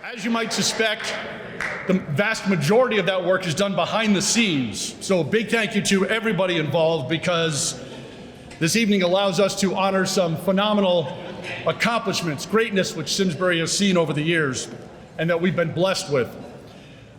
As you might suspect, the vast majority of that work is done behind the scenes. So a big thank you to everybody involved, because this evening allows us to honor some phenomenal accomplishments, greatness which Simsbury has seen over the years and that we've been blessed with.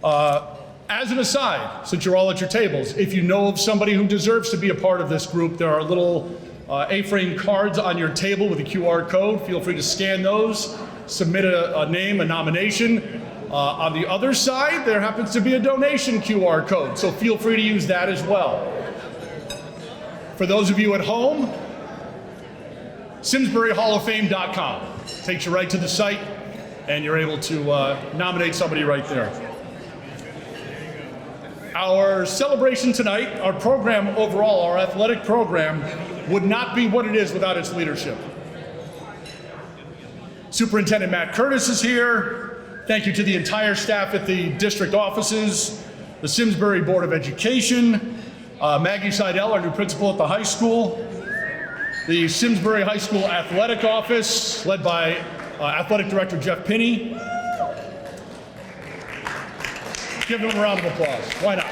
As an aside, since you're all at your tables, if you know of somebody who deserves to be a part of this group, there are little A-frame cards on your table with a QR code. Feel free to scan those, submit a name, a nomination. On the other side, there happens to be a donation QR code, so feel free to use that as well. For those of you at home, SimsburyHallOfFame.com takes you right to the site, and you're able to nominate somebody right there. Our celebration tonight, our program overall, our athletic program, would not be what it is without its leadership. Superintendent Matt Curtis is here. Thank you to the entire staff at the district offices, the Simsbury Board of Education, Maggie Seidel, our new principal at the high school, the Simsbury High School Athletic Office, led by Athletic Director Jeff Pinney. Give them a round of applause. Why not?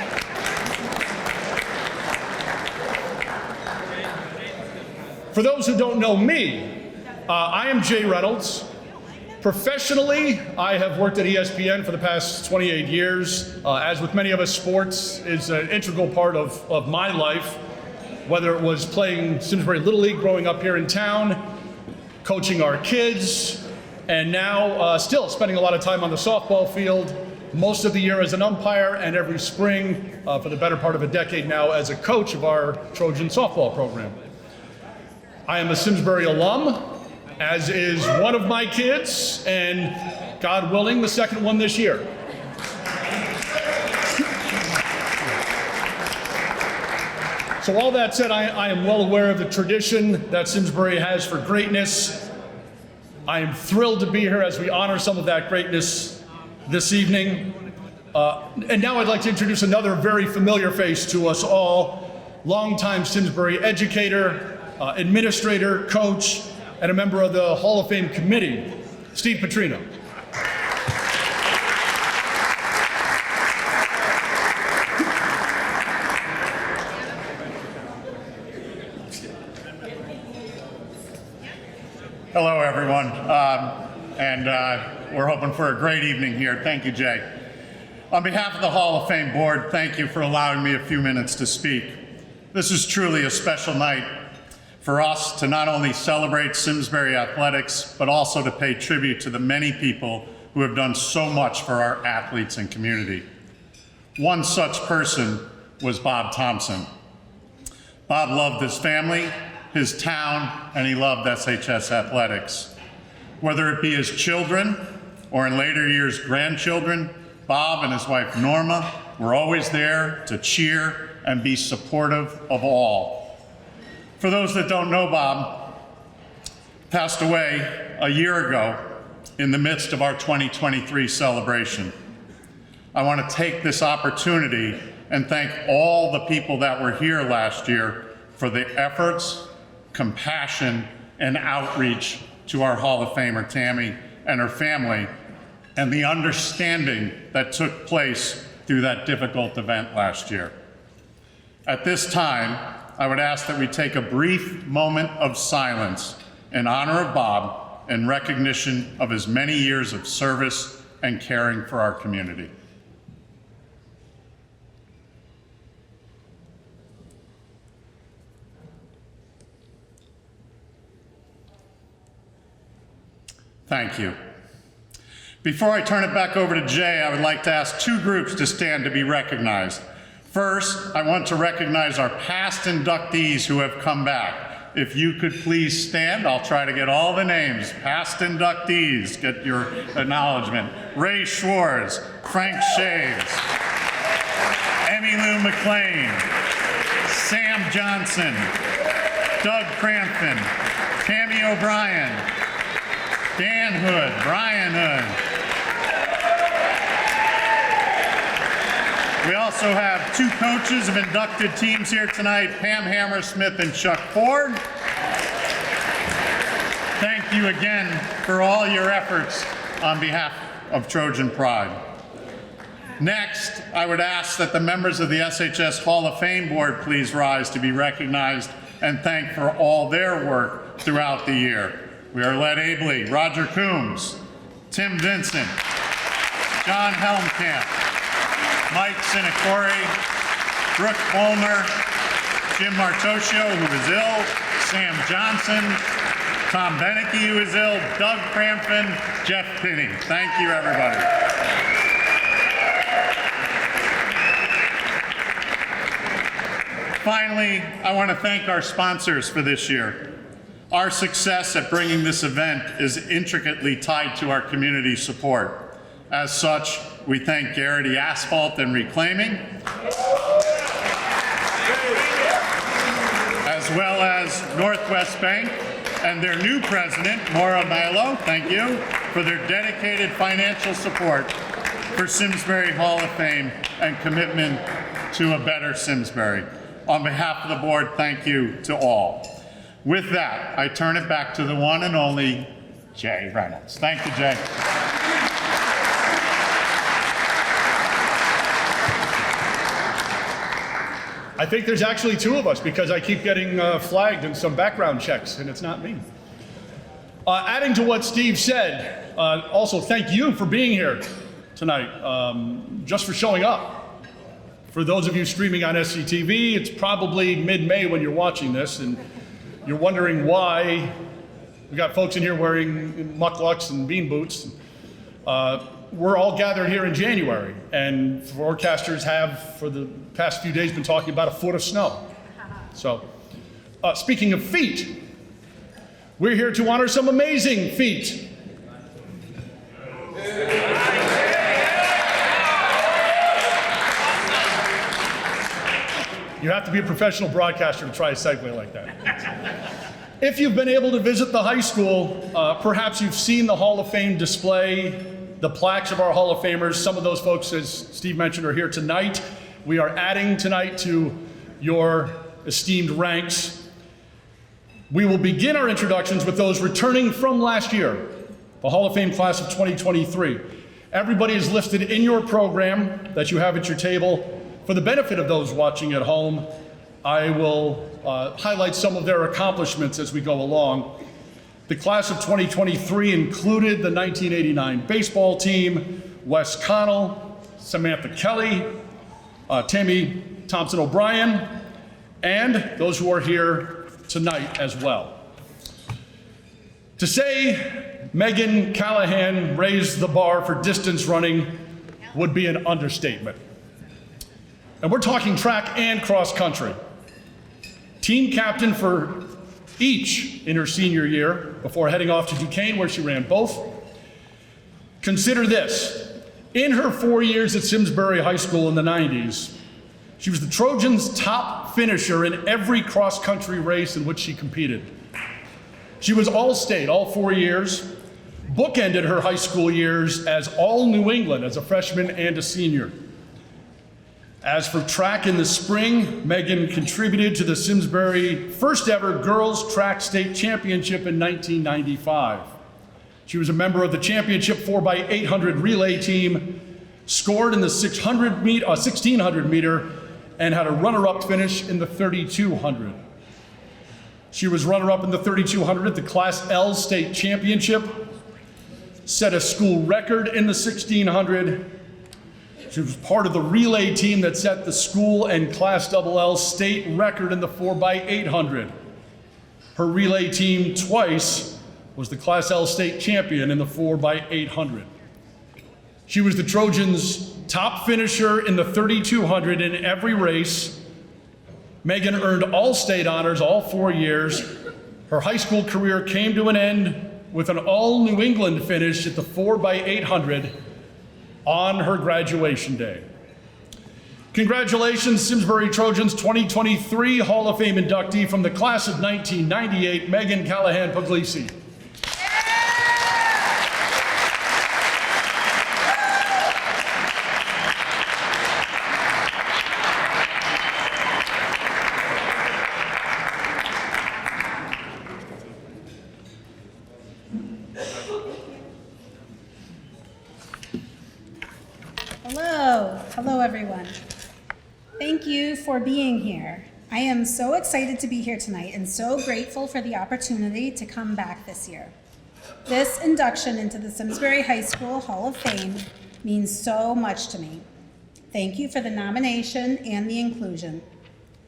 For those who don't know me, I am Jay Reynolds. Professionally, I have worked at ESPN for the past 28 years. As with many of us, sports is an integral part of my life, whether it was playing Simsbury Little League growing up here in town, coaching our kids, and now still spending a lot of time on the softball field, most of the year as an umpire, and every spring for the better part of a decade now as a coach of our Trojan softball program. I am a Simsbury alum, as is one of my kids, and God willing, the second one this year. So all that said, I am well aware of the tradition that Simsbury has for greatness. I am thrilled to be here as we honor some of that greatness this evening. And now I'd like to introduce another very familiar face to us all, longtime Simsbury educator, administrator, coach, and a member of the Hall of Fame committee, Steve Petrino. Hello, everyone, and we're hoping for a great evening here. Thank you, Jay. On behalf of the Hall of Fame board, thank you for allowing me a few minutes to speak. This is truly a special night for us to not only celebrate Simsbury athletics, but also to pay tribute to the many people who have done so much for our athletes and community. One such person was Bob Thompson. Bob loved his family, his town, and he loved SHS athletics. Whether it be his children or in later years grandchildren, Bob and his wife Norma were always there to cheer and be supportive of all. For those that don't know, Bob passed away a year ago in the midst of our 2023 celebration. I want to take this opportunity and thank all the people that were here last year for the efforts, compassion, and outreach to our Hall of Famer Tammy and her family, and the understanding that took place through that difficult event last year. At this time, I would ask that we take a brief moment of silence in honor of Bob in recognition of his many years of service and caring for our community. Thank you. Before I turn it back over to Jay, I would like to ask two groups to stand to be recognized. First, I want to recognize our past inductees who have come back. If you could please stand, I'll try to get all the names. Past inductees, get your acknowledgement. Ray Schwartz, Frank Shaves, Emmy Lou McLean, Sam Johnson, Doug Crampton, Tammy O'Brien, Dan Hood, Brian Hood. We also have two coaches of inducted teams here tonight, Pam Hammersmith and Chuck Ford. Thank you again for all your efforts on behalf of Trojan Pride. Next, I would ask that the members of the SHS Hall of Fame Board please rise to be recognized and thanked for all their work throughout the year. We are led ably Roger Coombs, Tim Vincent, John Helmkamp, Mike Sinacore, Brooke Bulmer, Jim Martoscio, who is ill, Sam Johnson, Tom Beneke, who is ill, Doug Crampton, Jeff Pinney. Thank you, everybody. Finally, I want to thank our sponsors for this year. Our success at bringing this event is intricately tied to our community support. As such, we thank Garrity Asphalt and Reclaiming, as well as Northwest Bank and their new president, Maura Milo, thank you, for their dedicated financial support for Simsbury Hall of Fame and commitment to a better Simsbury. On behalf of the board, thank you to all. With that, I turn it back to the one and only Jay Reynolds. Thank you, Jay. I think there's actually two of us because I keep getting flagged in some background checks, and it's not me. Adding to what Steve said, also thank you for being here tonight, just for showing up. For those of you streaming on SCTV, it's probably mid-May when you're watching this, and you're wondering why we got folks in here wearing mucklucks and bean boots. We're all gathered here in January, and forecasters have, for the past few days, been talking about a foot of snow. So, speaking of feet, we're here to honor some amazing feet. You have to be a professional broadcaster to try a segue like that. If you've been able to visit the high school, perhaps you've seen the Hall of Fame display, the plaques of our Hall of Famers. Some of those folks, as Steve mentioned, are here tonight. We are adding tonight to your esteemed ranks. We will begin our introductions with those returning from last year, the Hall of Fame class of 2023. Everybody is listed in your program that you have at your table. For the benefit of those watching at home, I will highlight some of their accomplishments as we go along. The class of 2023 included the 1989 baseball team, Wes Connell, Samantha Kelly, Tammy Thompson O'Brien, and those who are here tonight as well. To say Megan Callahan raised the bar for distance running would be an understatement. And we're talking track and cross country. Team captain for each in her senior year before heading off to Duquesne, where she ran both. Consider this. In her 4 years at Simsbury High School in the 90s, she was the Trojans' top finisher in every cross-country race in which she competed. She was All-State all 4 years, bookended her high school years as All-New England as a freshman and a senior. As for track in the spring, Megan contributed to the Simsbury first ever girls track state championship in 1995. She was a member of the championship 4x800 relay team, scored in the 1600 meter, and had a runner-up finish in the 3200. She was runner-up in the 3200 at the Class L state championship, set a school record in the 1600. She was part of the relay team that set the school and Class LL state record in the 4x800. Her relay team twice was the Class L state champion in the 4x800. She was the Trojans' top finisher in the 3200 in every race. Megan earned all state honors all 4 years. Her high school career came to an end with an all New England finish at the 4x800 on her graduation day. Congratulations, Simsbury Trojans 2023 Hall of Fame inductee from the class of 1998, Megan Callahan Puglisi. Hello, everyone. Thank you for being here. I am so excited to be here tonight and so grateful for the opportunity to come back this year. This induction into the Simsbury High School Hall of Fame means so much to me. Thank you for the nomination and the inclusion.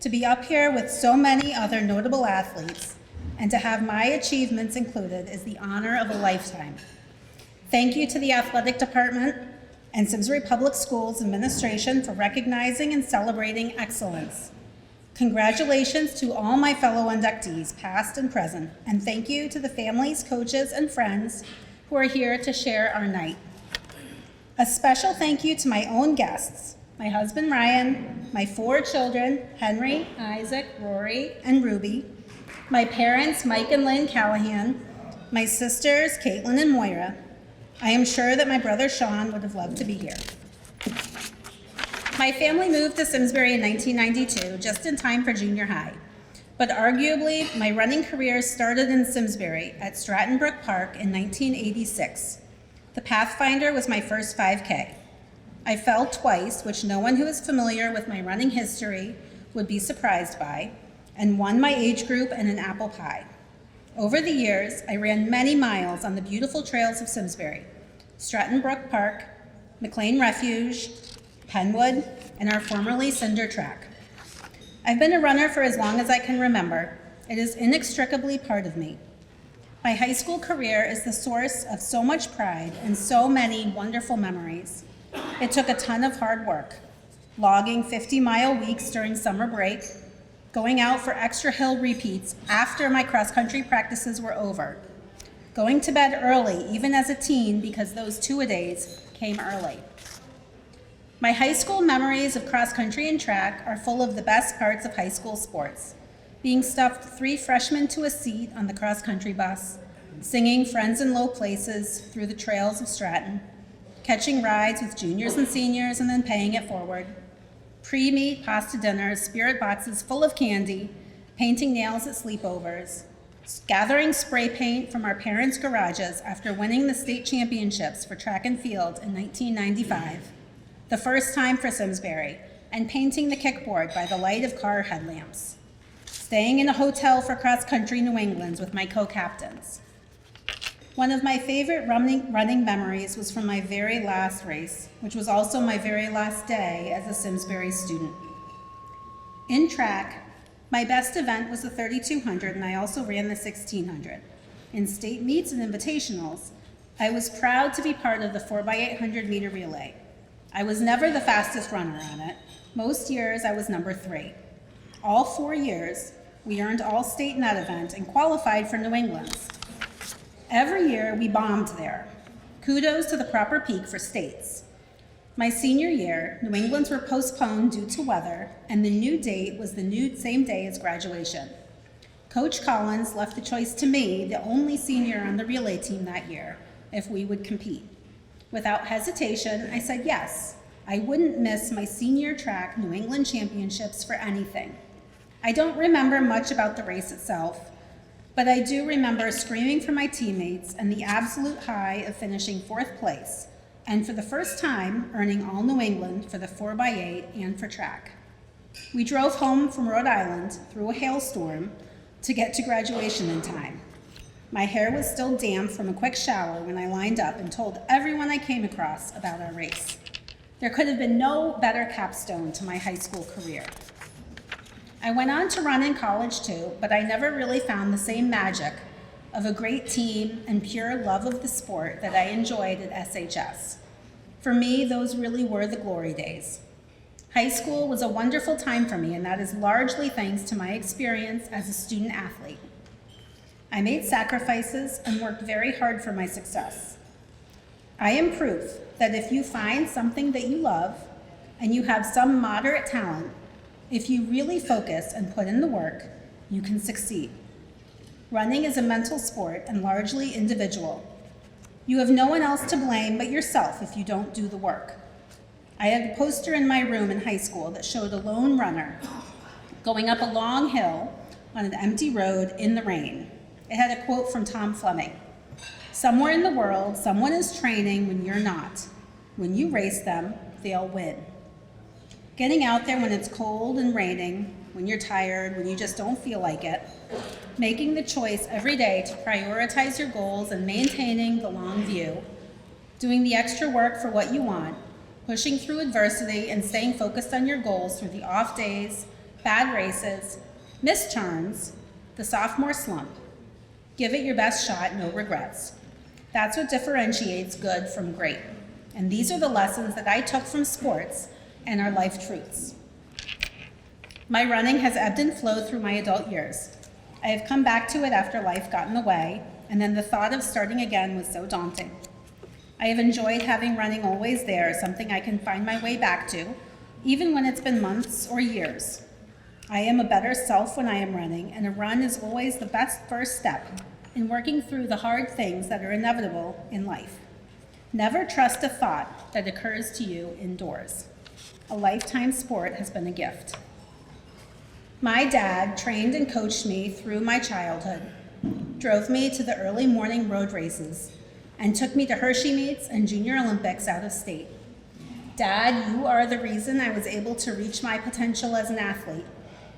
To be up here with so many other notable athletes and to have my achievements included is the honor of a lifetime. Thank you to the athletic department and Simsbury Public Schools administration for recognizing and celebrating excellence. Congratulations to all my fellow inductees, past and present, and thank you to the families, coaches, and friends who are here to share our night. A special thank you to my own guests, my husband Ryan, my 4 children, Henry, Isaac, Rory, and Ruby, my parents, Mike and Lynn Callahan, my sisters, Caitlin and Moira. I am sure that my brother Sean would have loved to be here. My family moved to Simsbury in 1992, just in time for junior high. But arguably, my running career started in Simsbury at Stratton Brook Park in 1986. The Pathfinder was my first 5K. I fell twice, which no one who is familiar with my running history would be surprised by, and won my age group and an apple pie. Over the years, I ran many miles on the beautiful trails of Simsbury, Stratton Brook Park, McLean Refuge, Penwood, and our formerly Cinder Track. I've been a runner for as long as I can remember. It is inextricably part of me. My high school career is the source of so much pride and so many wonderful memories. It took a ton of hard work, logging 50-mile weeks during summer break, going out for extra hill repeats after my cross-country practices were over, going to bed early, even as a teen, because those 2-a-days came early. My high school memories of cross-country and track are full of the best parts of high school sports. Being stuffed 3 freshmen to a seat on the cross-country bus, singing Friends in Low Places through the trails of Stratton, catching rides with juniors and seniors and then paying it forward, pre-meat pasta dinners, spirit boxes full of candy, painting nails at sleepovers, gathering spray paint from our parents' garages after winning the state championships for track and field in 1995, the first time for Simsbury, and painting the kickboard by the light of car headlamps, staying in a hotel for cross-country New Englands with my co-captains. One of my favorite running memories was from my very last race, which was also my very last day as a Simsbury student. In track, my best event was the 3200, and I also ran the 1600. In state meets and invitationals, I was proud to be part of the 4x800 meter relay. I was never the fastest runner on it. Most years I was number 3. All 4 years, we earned all-state in that event and qualified for New England's. Every year we bombed there. Kudos to the proper peak for states. My senior year, New England's were postponed due to weather, and the new date was the same day as graduation. Coach Collins left the choice to me, the only senior on the relay team that year, if we would compete. Without hesitation, I said yes. I wouldn't miss my senior track New England championships for anything. I don't remember much about the race itself, but I do remember screaming for my teammates and the absolute high of finishing 4th place, and for the first time, earning all New England for the 4x8 and for track. We drove home from Rhode Island through a hailstorm to get to graduation in time. My hair was still damp from a quick shower when I lined up and told everyone I came across about our race. There could have been no better capstone to my high school career. I went on to run in college too, but I never really found the same magic of a great team and pure love of the sport that I enjoyed at SHS. For me, those really were the glory days. High school was a wonderful time for me, and that is largely thanks to my experience as a student athlete. I made sacrifices and worked very hard for my success. I am proof that if you find something that you love and you have some moderate talent, if you really focus and put in the work, you can succeed. Running is a mental sport and largely individual. You have no one else to blame but yourself if you don't do the work. I had a poster in my room in high school that showed a lone runner going up a long hill on an empty road in the rain. It had a quote from Tom Fleming. "Somewhere in the world, someone is training when you're not. When you race them, they'll win." Getting out there when it's cold and raining, when you're tired, when you just don't feel like it. Making the choice every day to prioritize your goals and maintaining the long view. Doing the extra work for what you want. Pushing through adversity and staying focused on your goals through the off days, bad races, missed turns, the sophomore slump. Give it your best shot, no regrets. That's what differentiates good from great. And these are the lessons that I took from sports and our life truths. My running has ebbed and flowed through my adult years. I have come back to it after life got in the way, and then the thought of starting again was so daunting. I have enjoyed having running always there, something I can find my way back to, even when it's been months or years. I am a better self when I am running, and a run is always the best first step in working through the hard things that are inevitable in life. Never trust a thought that occurs to you indoors. A lifetime sport has been a gift. My dad trained and coached me through my childhood, drove me to the early morning road races, and took me to Hershey meets and Junior Olympics out of state. Dad, you are the reason I was able to reach my potential as an athlete,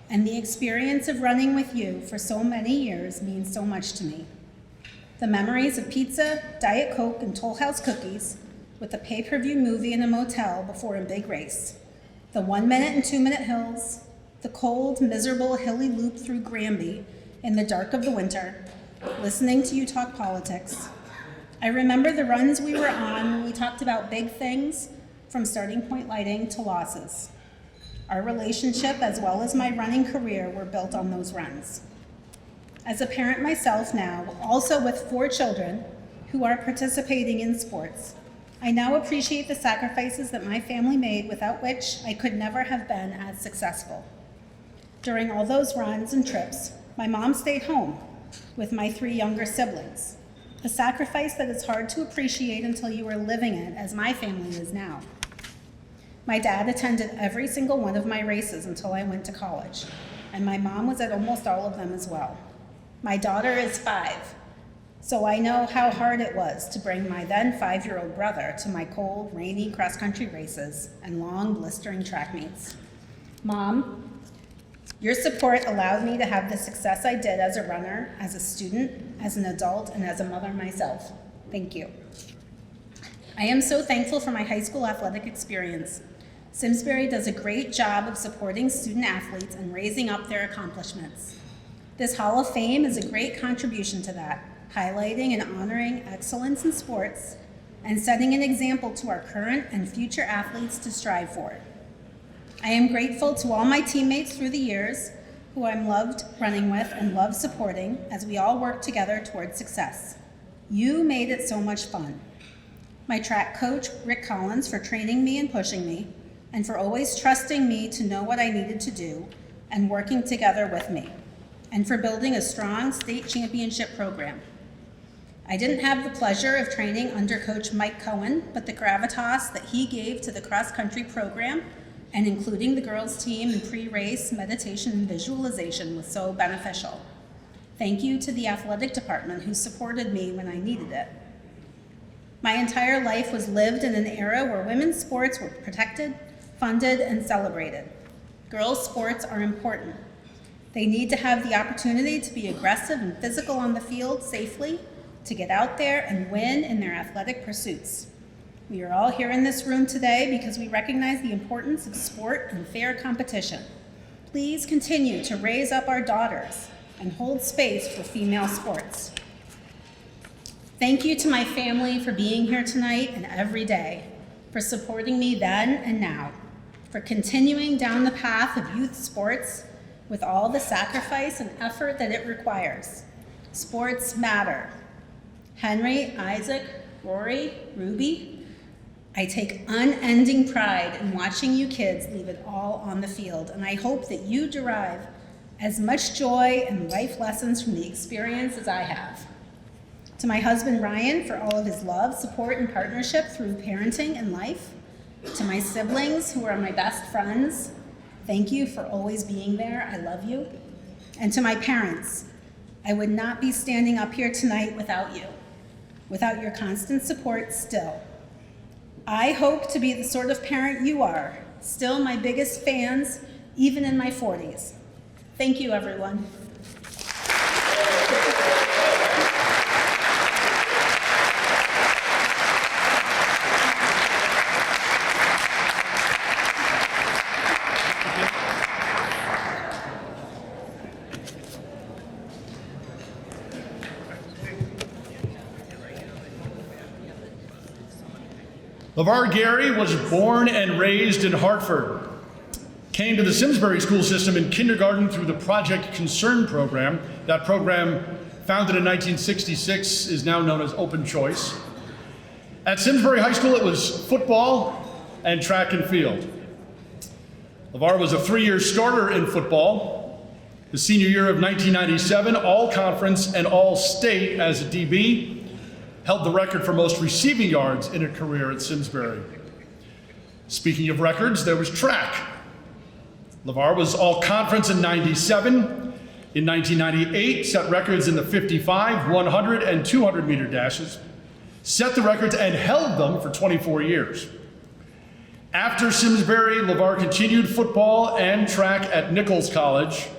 and the experience of running with you for so many years means so much to me. The memories of pizza, Diet Coke, and Toll House cookies, with a pay-per-view movie in a motel before a big race, the 1 minute and 2 minute hills, the cold, miserable, hilly loop through Granby in the dark of the winter, listening to you talk politics. I remember the runs we were on when we talked about big things, from starting point lighting to losses. Our relationship, as well as my running career, were built on those runs. As a parent myself now, also with 4 children who are participating in sports, I now appreciate the sacrifices that my family made, without which I could never have been as successful. During all those runs and trips, my mom stayed home with my 3 younger siblings, a sacrifice that is hard to appreciate until you are living it, as my family is now. My dad attended every single one of my races until I went to college, and my mom was at almost all of them as well. My daughter is 5, so I know how hard it was to bring my then 5-year-old brother to my cold, rainy cross-country races and long, blistering track meets. Mom, your support allowed me to have the success I did as a runner, as a student, as an adult, and as a mother myself. Thank you. I am so thankful for my high school athletic experience. Simsbury does a great job of supporting student athletes and raising up their accomplishments. This Hall of Fame is a great contribution to that, highlighting and honoring excellence in sports and setting an example to our current and future athletes to strive for. I am grateful to all my teammates through the years who I'm loved running with and love supporting as we all work together towards success. You made it so much fun. My track coach, Rick Collins, for training me and pushing me, and for always trusting me to know what I needed to do and working together with me, and for building a strong state championship program. I didn't have the pleasure of training under Coach Mike Cohen, but the gravitas that he gave to the cross-country program and including the girls' team in pre-race meditation and visualization was so beneficial. Thank you to the athletic department who supported me when I needed it. My entire life was lived in an era where women's sports were protected, funded, and celebrated. Girls' sports are important. They need to have the opportunity to be aggressive and physical on the field safely, to get out there and win in their athletic pursuits. We are all here in this room today because we recognize the importance of sport and fair competition. Please continue to raise up our daughters and hold space for female sports. Thank you to my family for being here tonight and every day, for supporting me then and now, for continuing down the path of youth sports with all the sacrifice and effort that it requires. Sports matter. Henry, Isaac, Rory, Ruby, I take unending pride in watching you kids leave it all on the field, and I hope that you derive as much joy and life lessons from the experience as I have. To my husband, Ryan, for all of his love, support, and partnership through parenting and life. To my siblings, who are my best friends, thank you for always being there. I love you. And to my parents, I would not be standing up here tonight without you, without your constant support still. I hope to be the sort of parent you are, Still my biggest fans, even in my 40s. Thank you, everyone. LeVar Gary was born and raised in Hartford. Came to the Simsbury school system in kindergarten through the Project Concern program. That program, founded in 1966, is now known as Open Choice. At Simsbury High School, it was football and track and field. LeVar was a 3-year starter in football. His senior year of 1997, all conference and all state as a DB. Held the record for most receiving yards in a career at Simsbury. Speaking of records, there was track. LeVar was all conference in 97. In 1998, set records in the 55, 100, and 200 meter dashes. Set the records and held them for 24 years. After Simsbury, LeVar continued football and track at Nichols College.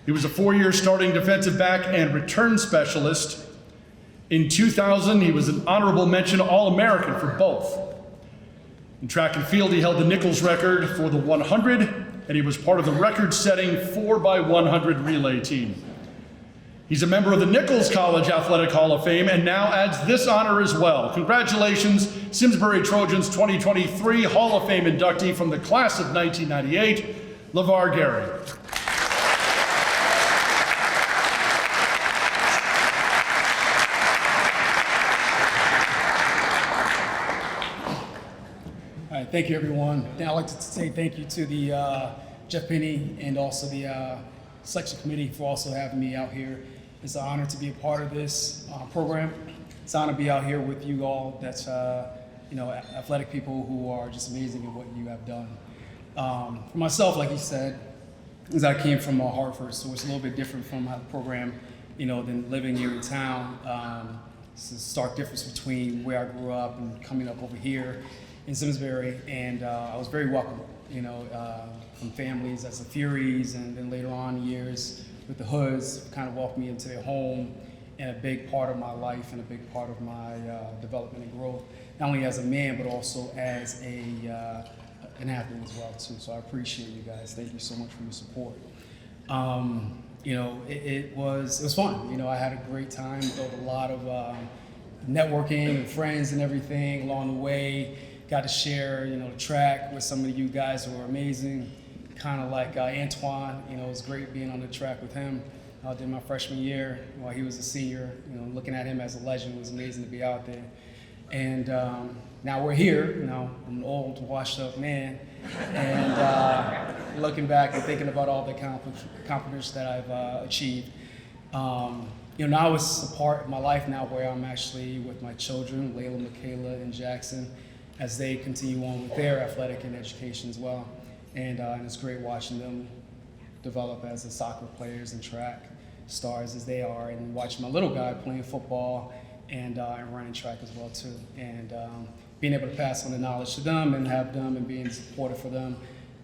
He was a 4-year starting defensive back and return specialist. In 2000, he was an honorable mention All-American for both. In track and field, he held the Nichols record for the 100, and he was part of the record-setting 4x100 relay team. He's a member of the Nichols College Athletic Hall of Fame and now adds this honor as well. Congratulations, Simsbury Trojans 2023 Hall of Fame inductee from the class of 1998, LeVar Gary. Thank you, everyone. Now I'd like to say thank you to the Jeff Penny and also the selection committee for also having me out here. It's an honor to be a part of this program. It's an honor to be out here with you all. That's athletic people who are just amazing at what you have done. For myself, like you said, is I came from Hartford, so it's a little bit different from how the program, than living here in town. It's a stark difference between where I grew up and coming up over here in Simsbury, and I was very welcome, from families as the Furies, and then later on years with the Hoods, kind of welcomed me into their home, and a big part of my life and a big part of my development and growth, not only as a man, but also as an athlete as well, too. So I appreciate you guys. Thank you so much for your support. It was fun. I had a great time, built a lot of networking and friends and everything along the way. Got to share, the track with some of you guys who are amazing. Kind of like Antoine, it was great being on the track with him. I did my freshman year while he was a senior. Looking at him as a legend was amazing to be out there. And now we're here. I'm an old, washed-up man, and looking back and thinking about all the accomplishments that I've achieved. Now it's a part of my life now where I'm actually with my children, Layla, Michaela, and Jackson, as they continue on with their athletic and education as well. And it's great watching them develop as the soccer players and track stars as they are, and watching my little guy playing football and running track as well too. And being able to pass on the knowledge to them and have them and being supportive for them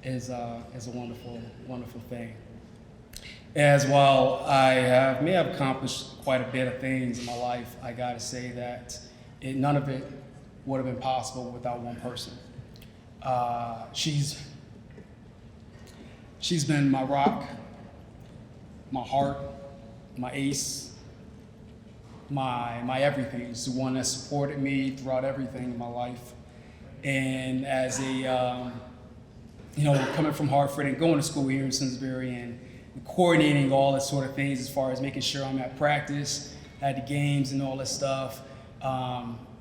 is a wonderful, wonderful thing. As well, I may have accomplished quite a bit of things in my life. I gotta say that none of it would have been possible without one person. She's been my rock, my heart, my ace, my everything. She's the one that supported me throughout everything in my life. And as a, coming from Hartford and going to school here in Simsbury and coordinating all that sort of things as far as making sure I'm at practice, at the games and all that stuff,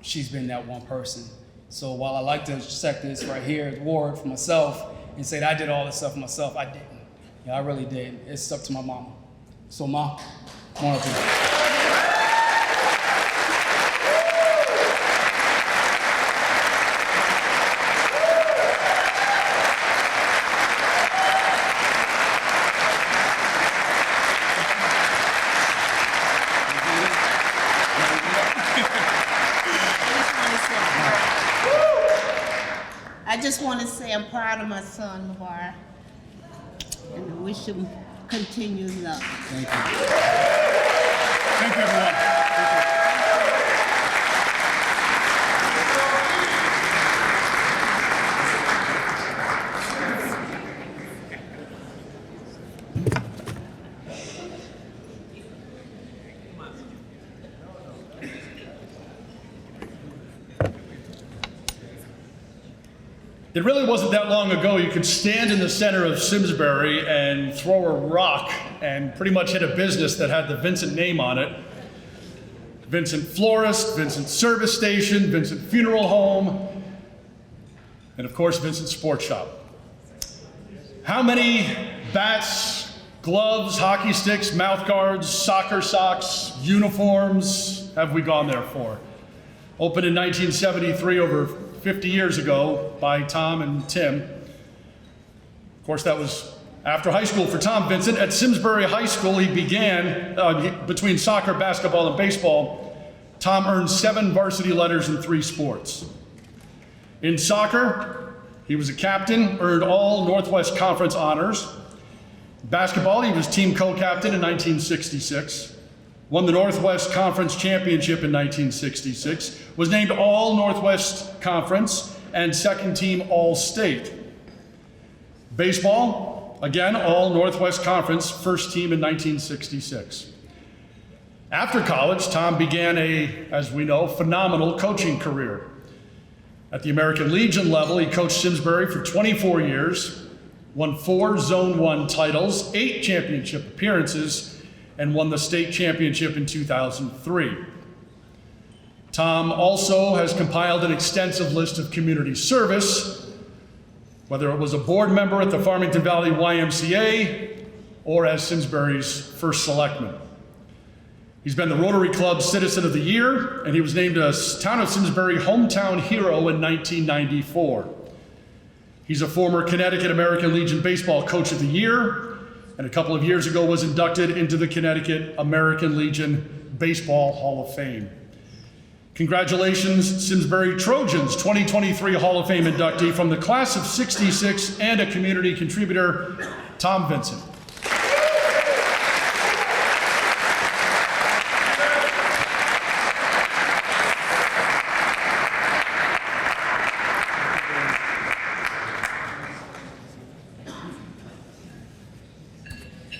she's been that one person. So while I like to set this right here award for myself and say that I did all this stuff for myself, I didn't. I really did. It's up to my mama. So Ma, one of you. I just want to say I'm proud of my son, LeVar, and I wish him continued luck. Thank you. Thank you, everyone. It really wasn't that long ago you could stand in the center of Simsbury and throw a rock and pretty much hit a business that had the Vincent name on it. Vincent Florist, Vincent Service Station, Vincent Funeral Home, and of course Vincent Sports Shop. How many bats, gloves, hockey sticks, mouth guards, soccer socks, uniforms have we gone there for? Opened in 1973, over 50 years ago, by Tom and Tim. Of course, that was after high school for Tom Vincent. At Simsbury High School, he began, between soccer, basketball, and baseball, Tom earned 7 varsity letters in 3 sports. In soccer, he was a captain, earned all Northwest Conference honors. Basketball, he was team co-captain in 1966. Won the Northwest Conference Championship in 1966, was named All Northwest Conference and second team All-State. Baseball, again, All Northwest Conference, first team in 1966. After college, Tom began as we know, phenomenal coaching career. At the American Legion level, he coached Simsbury for 24 years, won 4 Zone 1 titles, 8 championship appearances, and won the state championship in 2003. Tom also has compiled an extensive list of community service, whether it was a board member at the Farmington Valley YMCA or as Simsbury's first selectman. He's been the Rotary Club Citizen of the Year, and he was named a Town of Simsbury Hometown Hero in 1994. He's a former Connecticut American Legion Baseball Coach of the Year, and a couple of years ago was inducted into the Connecticut American Legion Baseball Hall of Fame. Congratulations, Simsbury Trojans 2023 Hall of Fame inductee from the class of '66 and a community contributor, Tom Vincent.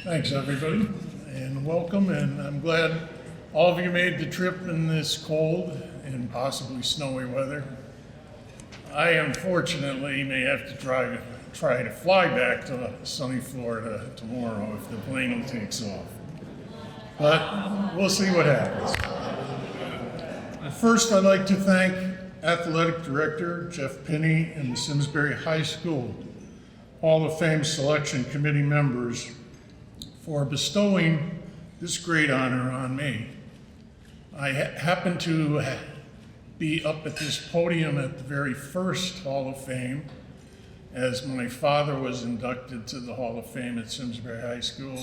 Thanks, everybody, and welcome, and I'm glad all of you made the trip in this cold and possibly snowy weather. I unfortunately may have to try to fly back to sunny Florida tomorrow if the plane takes off. But we'll see what happens. First, I'd like to thank Athletic Director Jeff Pinney and the Simsbury High School Hall of Fame Selection Committee members for bestowing this great honor on me. I happen to be up at this podium at the very first Hall of Fame, as my father was inducted to the Hall of Fame at Simsbury High School.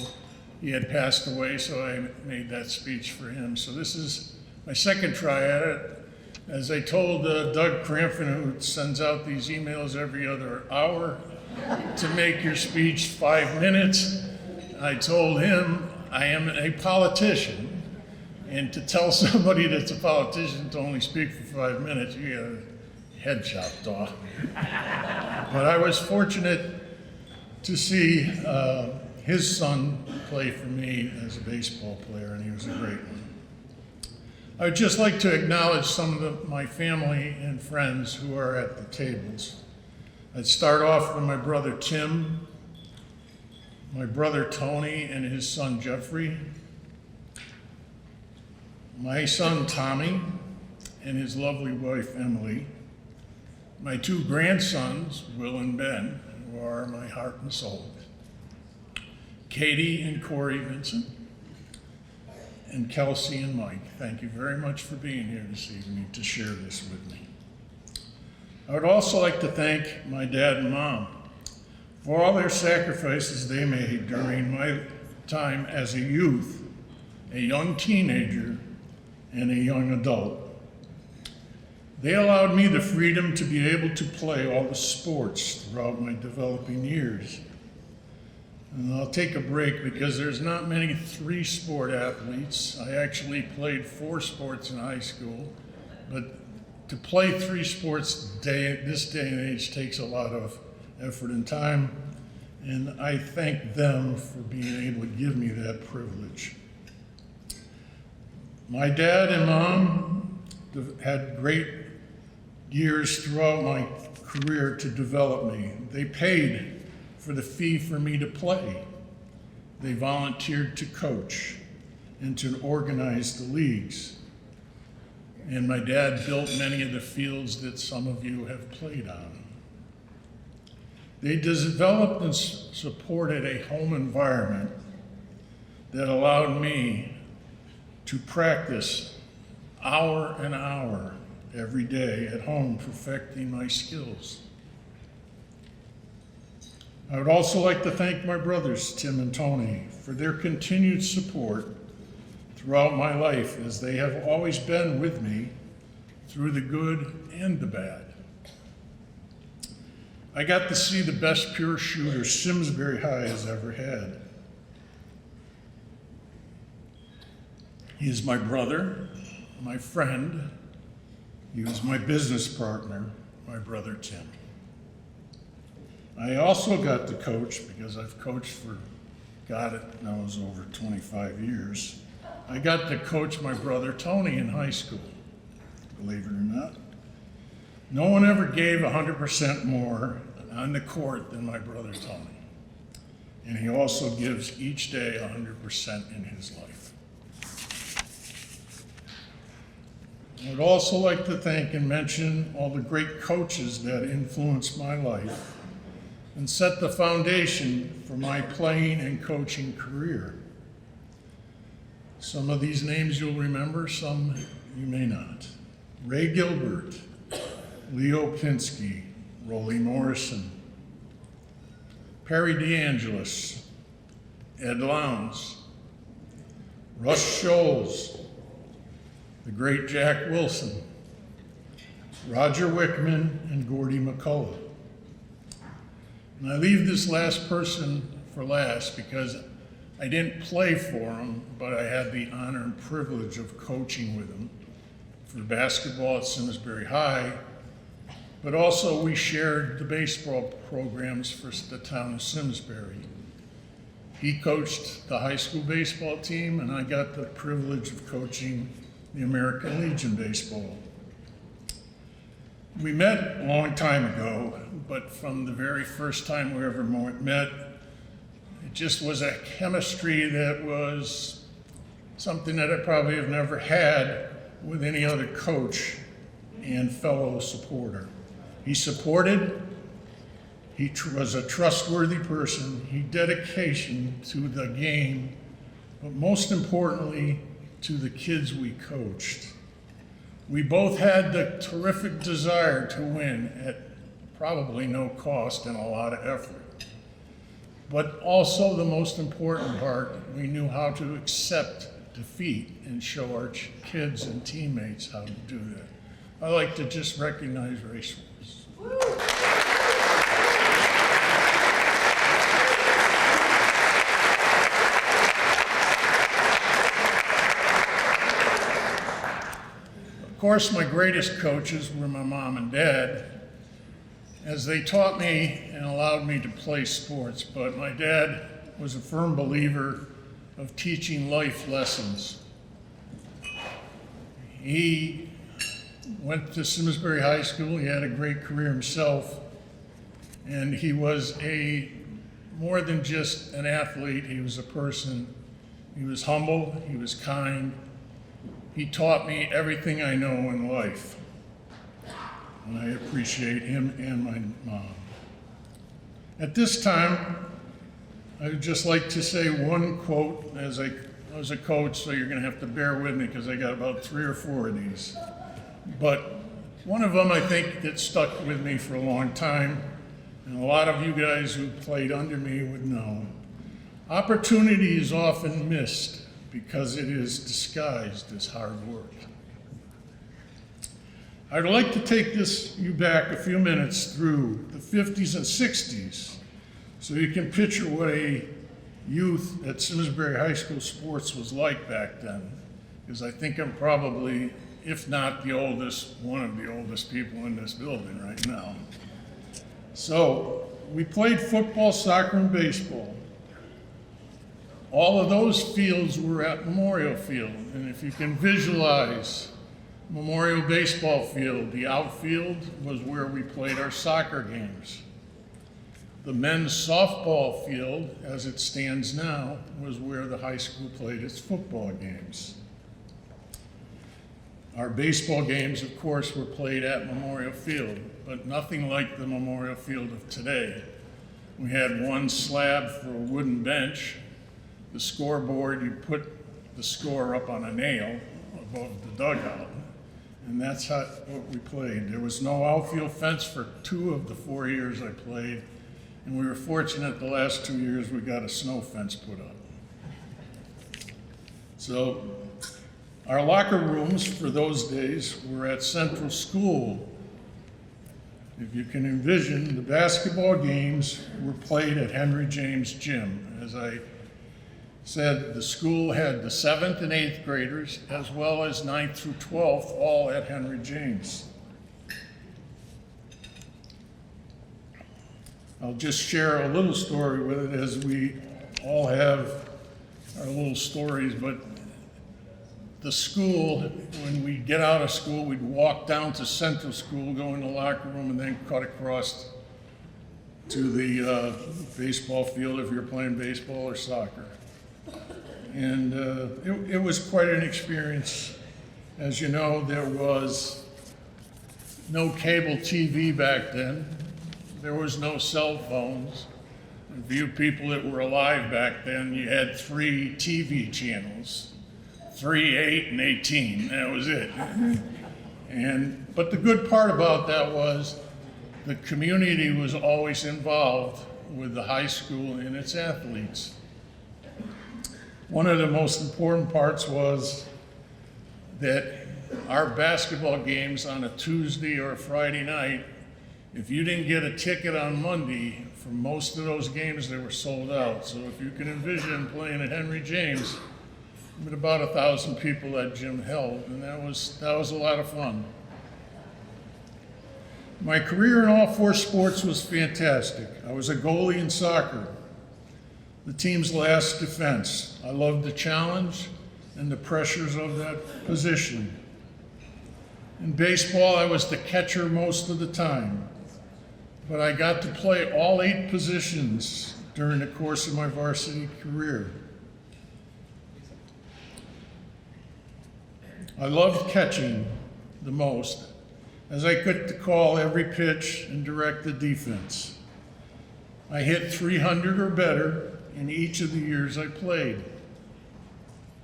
He had passed away, so I made that speech for him. So this is my second try at it. As I told Doug Crampton, who sends out these emails every other hour, to make your speech 5 minutes, I told him I am a politician, and to tell somebody that's a politician to only speak for 5 minutes, you get a head chopped off. But I was fortunate to see his son play for me as a baseball player, and he was a great one. I would just like to acknowledge some of my family and friends who are at the tables. I'd start off with my brother Tim, my brother Tony and his son Jeffrey, my son Tommy and his lovely wife Emily, my 2 grandsons, Will and Ben, who are my heart and soul, Katie and Corey Vincent, and Kelsey and Mike. Thank you very much for being here this evening to share this with me. I would also like to thank my dad and mom for all their sacrifices they made during my time as a youth, a young teenager, and a young adult. They allowed me the freedom to be able to play all the sports throughout my developing years. And I'll take a break because there's not many three-sport athletes. I actually played 4 sports in high school, but to play 3 sports this day and age takes a lot of effort and time, and I thank them for being able to give me that privilege. My dad and mom had great years throughout my career to develop me. They paid for the fee for me to play. They volunteered to coach and to organize the leagues. And my dad built many of the fields that some of you have played on. They developed and supported a home environment that allowed me to practice hour and hour every day at home, perfecting my skills. I would also like to thank my brothers, Tim and Tony, for their continued support throughout my life, as they have always been with me through the good and the bad. I got to see the best pure shooter Simsbury High has ever had. He is my brother, my friend. He was my business partner, my brother Tim. I also got to coach, because I've coached for, God, it knows, over 25 years. I got to coach my brother Tony in high school, believe it or not. No one ever gave 100% more on the court than my brother Tony. And he also gives each day 100% in his life. I would also like to thank and mention all the great coaches that influenced my life and set the foundation for my playing and coaching career. Some of these names you'll remember, some you may not. Ray Gilbert, Leo Pinsky, Rolly Morrison, Perry DeAngelis, Ed Lowndes, Russ Scholes, the great Jack Wilson, Roger Wickman, and Gordy McCullough. And I leave this last person for last because I didn't play for him, but I had the honor and privilege of coaching with him for basketball at Simsbury High, but also we shared the baseball programs for the town of Simsbury. He coached the high school baseball team, and I got the privilege of coaching the American Legion baseball. We met a long time ago, but from the very first time we ever met, it just was a chemistry that was something that I probably have never had with any other coach and fellow supporter. He supported, he was a trustworthy person, he dedication to the game, but most importantly, to the kids we coached. We both had the terrific desire to win at probably no cost and a lot of effort. But also the most important part, we knew how to accept defeat and show our kids and teammates how to do that. I like to just recognize Ray Schwartz. Of course, my greatest coaches were my mom and dad, as they taught me and allowed me to play sports, but my dad was a firm believer of teaching life lessons. He went to Simsbury High School, he had a great career himself, and he was more than just an athlete, he was a person. He was humble, he was kind. He taught me everything I know in life, and I appreciate him and my mom. At this time, I would just like to say one quote as I was a coach, so you're going to have to bear with me because I got about 3 or 4 of these. But one of them I think that stuck with me for a long time, and a lot of you guys who played under me would know. Opportunity is often missed because it is disguised as hard work. I'd like to take you back a few minutes through the 50s and 60s so you can picture what a youth at Simsbury High School sports was like back then, because I think I'm probably, if not the oldest, one of the oldest people in this building right now. So we played football, soccer, and baseball. All of those fields were at Memorial Field, and if you can visualize Memorial Baseball Field, the outfield was where we played our soccer games. The men's softball field, as it stands now, was where the high school played its football games. Our baseball games, of course, were played at Memorial Field, but nothing like the Memorial Field of today. We had one slab for a wooden bench. The scoreboard, you put the score up on a nail above the dugout, and that's what we played. There was no outfield fence for 2 of the 4 years I played, and we were fortunate the last 2 years we got a snow fence put up. So our locker rooms for those days were at Central School. If you can envision, the basketball games were played at Henry James Gym. As I said, the school had the 7th and 8th graders as well as 9th through 12th all at Henry James. I'll just share a little story with it, as we all have our little stories, but the school, when we'd get out of school, we'd walk down to Central School, go in the locker room, and then cut across to the baseball field if you're playing baseball or soccer. And it was quite an experience. As you know, there was no cable TV back then. There was no cell phones. And for you people that were alive back then, you had 3 TV channels, 3, 8, and 18. That was it. But the good part about that was the community was always involved with the high school and its athletes. One of the most important parts was that our basketball games on a Tuesday or a Friday night, if you didn't get a ticket on Monday, for most of those games they were sold out. So if you can envision playing at Henry James with about 1,000 people that gym held, and that was a lot of fun. My career in all 4 sports was fantastic. I was a goalie in soccer, the team's last defense. I loved the challenge and the pressures of that position. In baseball, I was the catcher most of the time, but I got to play all 8 positions during the course of my varsity career. I loved catching the most, as I got to call every pitch and direct the defense. I hit 300 or better in each of the years I played,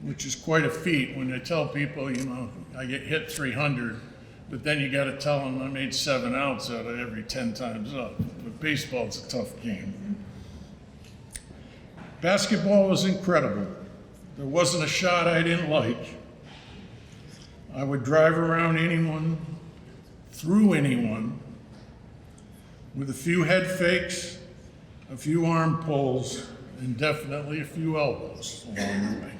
which is quite a feat when I tell people, I get hit 300, but then you got to tell them I made 7 outs out of every 10 times up. But baseball's a tough game. Basketball was incredible. There wasn't a shot I didn't like. I would drive around anyone, through anyone, with a few head fakes, a few arm pulls, and definitely a few elbows along the way.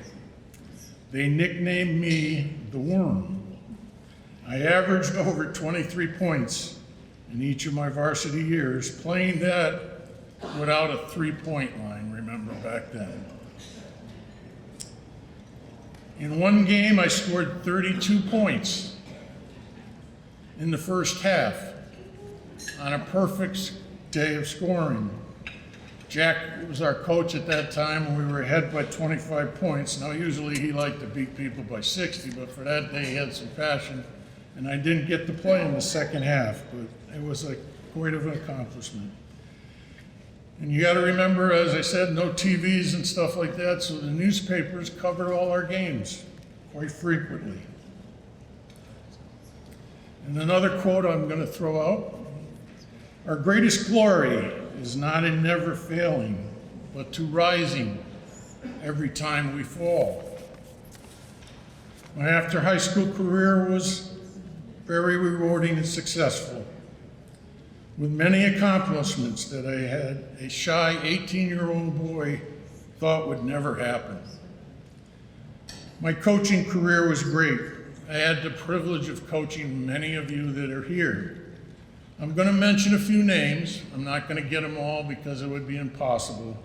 They nicknamed me the Worm. I averaged over 23 points in each of my varsity years, playing that without a 3-point line, remember back then. In one game, I scored 32 points in the first half on a perfect day of scoring. Jack was our coach at that time, and we were ahead by 25 points. Now, usually he liked to beat people by 60, but for that day he had some passion, and I didn't get to play in the second half, but it was quite of an accomplishment. And you got to remember, as I said, no TVs and stuff like that, so the newspapers covered all our games quite frequently. And another quote I'm going to throw out: our greatest glory is not in never failing, but to rising every time we fall. My after high school career was very rewarding and successful, with many accomplishments that I had a shy 18-year-old boy thought would never happen. My coaching career was great. I had the privilege of coaching many of you that are here. I'm going to mention a few names. I'm not going to get them all because it would be impossible.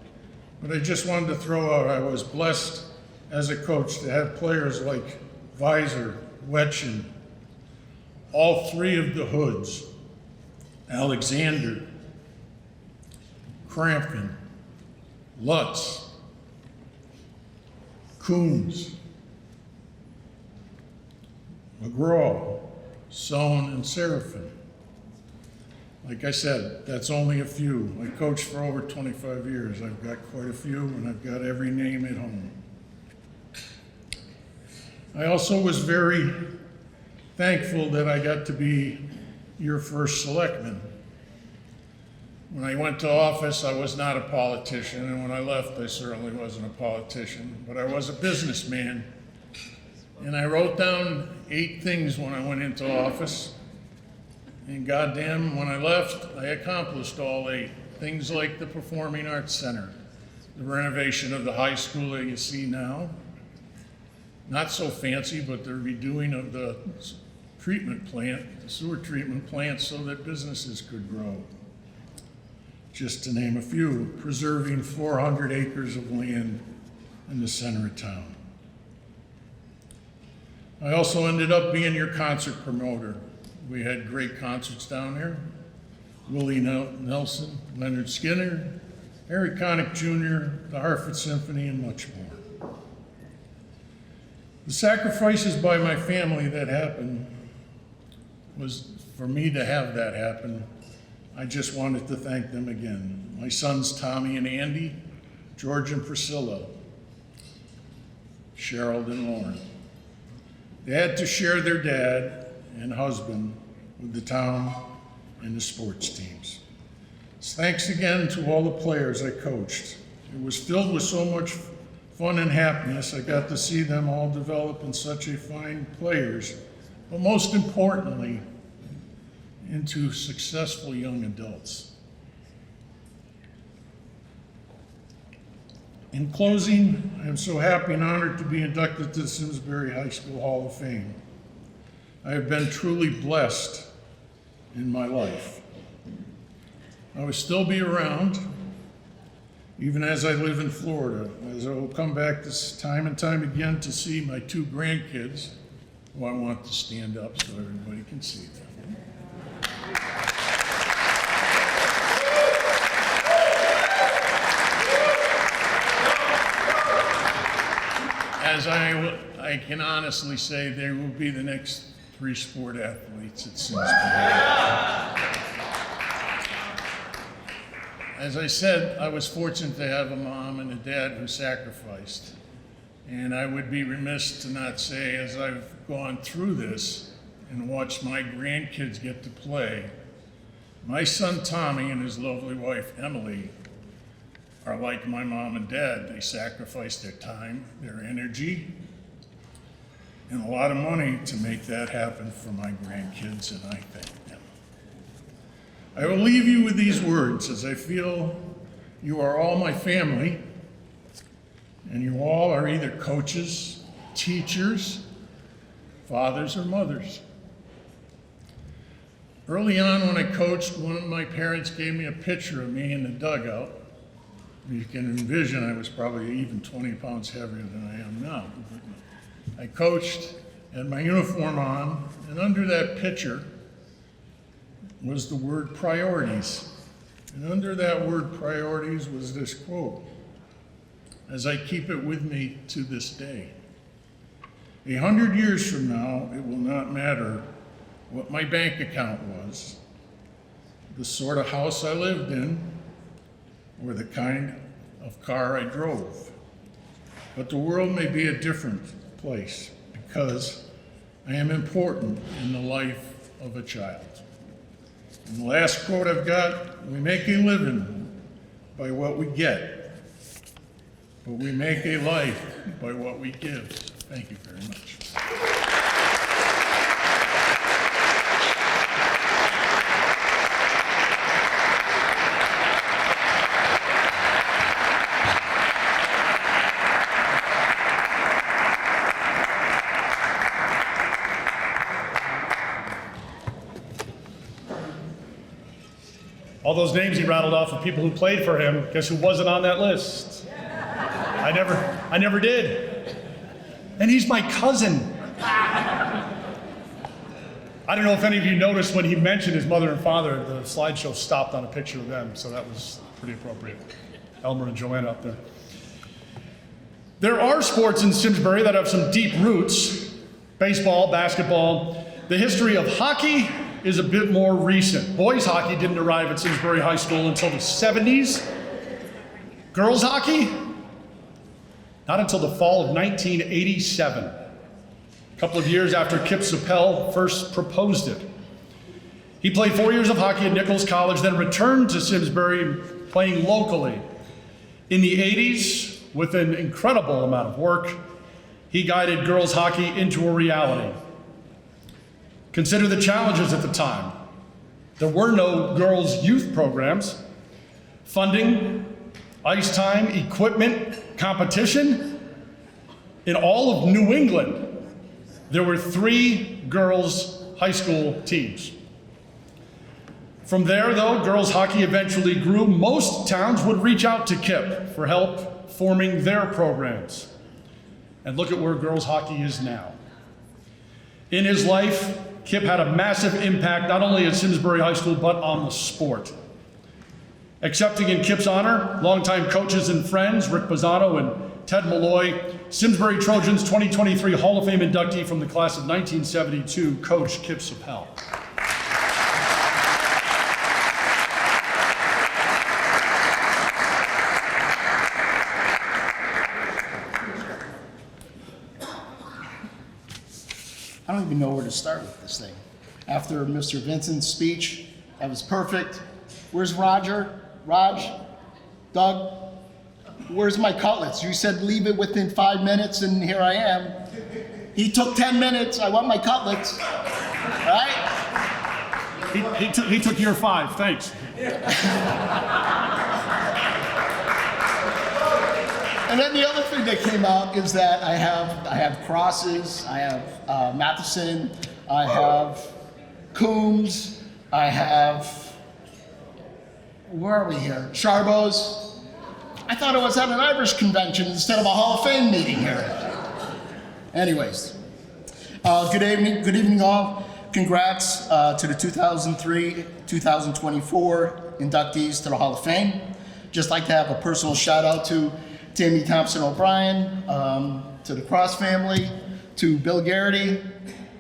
But I just wanted to throw out, I was blessed as a coach to have players like Visor, Wetchen, all three of the Hoods, Alexander, Crampton, Lutz, Coons, McGraw, Sohn, and Seraphin. Like I said, that's only a few. I coached for over 25 years. I've got quite a few, and I've got every name at home. I also was very thankful that I got to be your first selectman. When I went to office, I was not a politician, and when I left, I certainly wasn't a politician, but I was a businessman. And I wrote down 8 things when I went into office. And goddamn, when I left, I accomplished all 8. Things like the Performing Arts Center, the renovation of the high school that you see now. Not so fancy, but the redoing of the treatment plant, the sewer treatment plant, so that businesses could grow. Just to name a few, preserving 400 acres of land in the center of town. I also ended up being your concert promoter. We had great concerts down there. Willie Nelson, Leonard Skinner, Harry Connick Jr., the Hartford Symphony, and much more. The sacrifices by my family that happened was for me to have that happen. I just wanted to thank them again. My sons, Tommy and Andy, George and Priscilla, Cheryl and Lauren. They had to share their dad and husband with the town and the sports teams. Thanks again to all the players I coached. It was filled with so much fun and happiness. I got to see them all develop in such a fine players, but most importantly, into successful young adults. In closing, I am so happy and honored to be inducted to the Simsbury High School Hall of Fame. I have been truly blessed in my life. I will still be around, even as I live in Florida, as I will come back this time and time again to see my 2 grandkids, who I want to stand up so everybody can see them. As I can honestly say, they will be the next 3 sport athletes at Simsbury. As I said, I was fortunate to have a mom and a dad who sacrificed. And I would be remiss to not say, as I've gone through this and watched my grandkids get to play, my son Tommy and his lovely wife Emily are like my mom and dad. They sacrificed their time, their energy, and a lot of money to make that happen for my grandkids, and I thank them. I will leave you with these words, as I feel you are all my family, and you all are either coaches, teachers, fathers, or mothers. Early on when I coached, one of my parents gave me a picture of me in the dugout. You can envision I was probably even 20 pounds heavier than I am now. I coached, had my uniform on, and under that picture was the word priorities. And under that word priorities was this quote, as I keep it with me to this day. 100 years from now, it will not matter what my bank account was, the sort of house I lived in, or the kind of car I drove. But the world may be a different place because I am important in the life of a child. And the last quote I've got, we make a living by what we get, but we make a life by what we give. Thank you very much. those names he rattled off of people who played for him, guess who wasn't on that list? I never did. And he's my cousin. I don't know if any of you noticed when he mentioned his mother and father, the slideshow stopped on a picture of them, so that was pretty appropriate. Elmer and Joanna up there. There are sports in Simsbury that have some deep roots: baseball, basketball. The history of hockey is a bit more recent. Boys hockey didn't arrive at Simsbury High School until the 70s. Girls hockey, not until the fall of 1987. A couple of years after Kip Sapel first proposed it. He played 4 years of hockey at Nichols College, then returned to Simsbury playing locally. In the 80s, with an incredible amount of work, he guided girls hockey into a reality. Consider the challenges at the time. There were no girls' youth programs. Funding, ice time, equipment, competition. In all of New England, there were 3 girls' high school teams. From there, though, girls' hockey eventually grew. Most towns would reach out to Kip for help forming their programs. And look at where girls' hockey is now. In his life, Kip had a massive impact not only at Simsbury High School, but on the sport. Accepting in Kip's honor, longtime coaches and friends Rick Bozzano and Ted Malloy, Simsbury Trojans 2023 Hall of Fame inductee from the class of 1972, Coach Kip Sapel. I don't even know where to start with this thing. After Mr. Vincent's speech, that was perfect. Where's Roger? Raj? Doug? Where's my cutlets? You said leave it within 5 minutes, and here I am. He took 10 minutes. I want my cutlets. Right? He took your 5, thanks. And then the other thing that came out is that I have crosses, I have Matheson, I have Coombs, I have, where are we here? Charbos. I thought it was at an Irish convention instead of a Hall of Fame meeting here. Anyways, good evening all. Congrats to the 2003-2024 inductees to the Hall of Fame. Just like to have a personal shout out to Tammy Thompson O'Brien, to the Cross family, to Bill Garrity.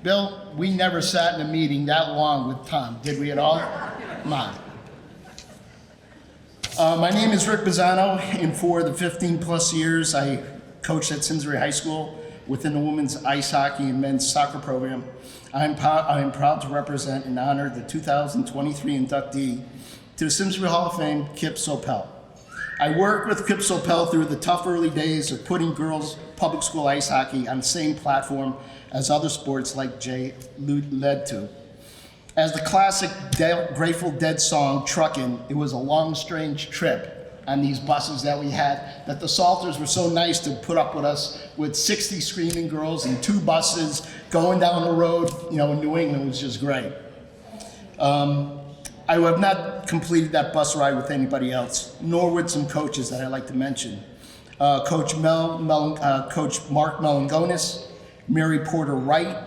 Bill, we never sat in a meeting that long with Tom, did we at all? Come on. My name is Rick Bozzano, and for the 15 plus years I coached at Simsbury High School within the women's ice hockey and men's soccer program. I am proud to represent and honor the 2023 inductee to the Simsbury Hall of Fame, Kip Sapel. I worked with Kip Sapel through the tough early days of putting girls' public school ice hockey on the same platform as other sports like Jay led to. As the classic Grateful Dead song, Truckin', it was a long, strange trip on these buses that we had, that the Salters were so nice to put up with us with 60 screaming girls and 2 buses going down the road, in New England was just great. I have not completed that bus ride with anybody else, nor with some coaches that I like to mention. Coach Mark Melangonis, Mary Porter Wright,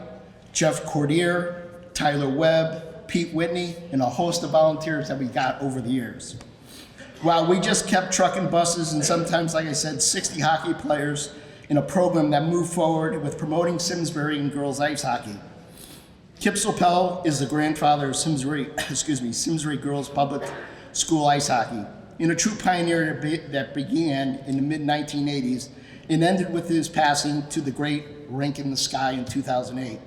Jeff Cordier, Tyler Webb, Pete Whitney, and a host of volunteers that we got over the years. While we just kept trucking buses and sometimes, like I said, 60 hockey players in a program that moved forward with promoting Simsbury and girls ice hockey. Kip Sapel is the grandfather of Simsbury Girls Public School Ice Hockey, and a true pioneer that began in the mid-1980s and ended with his passing to the great rink in the sky in 2008.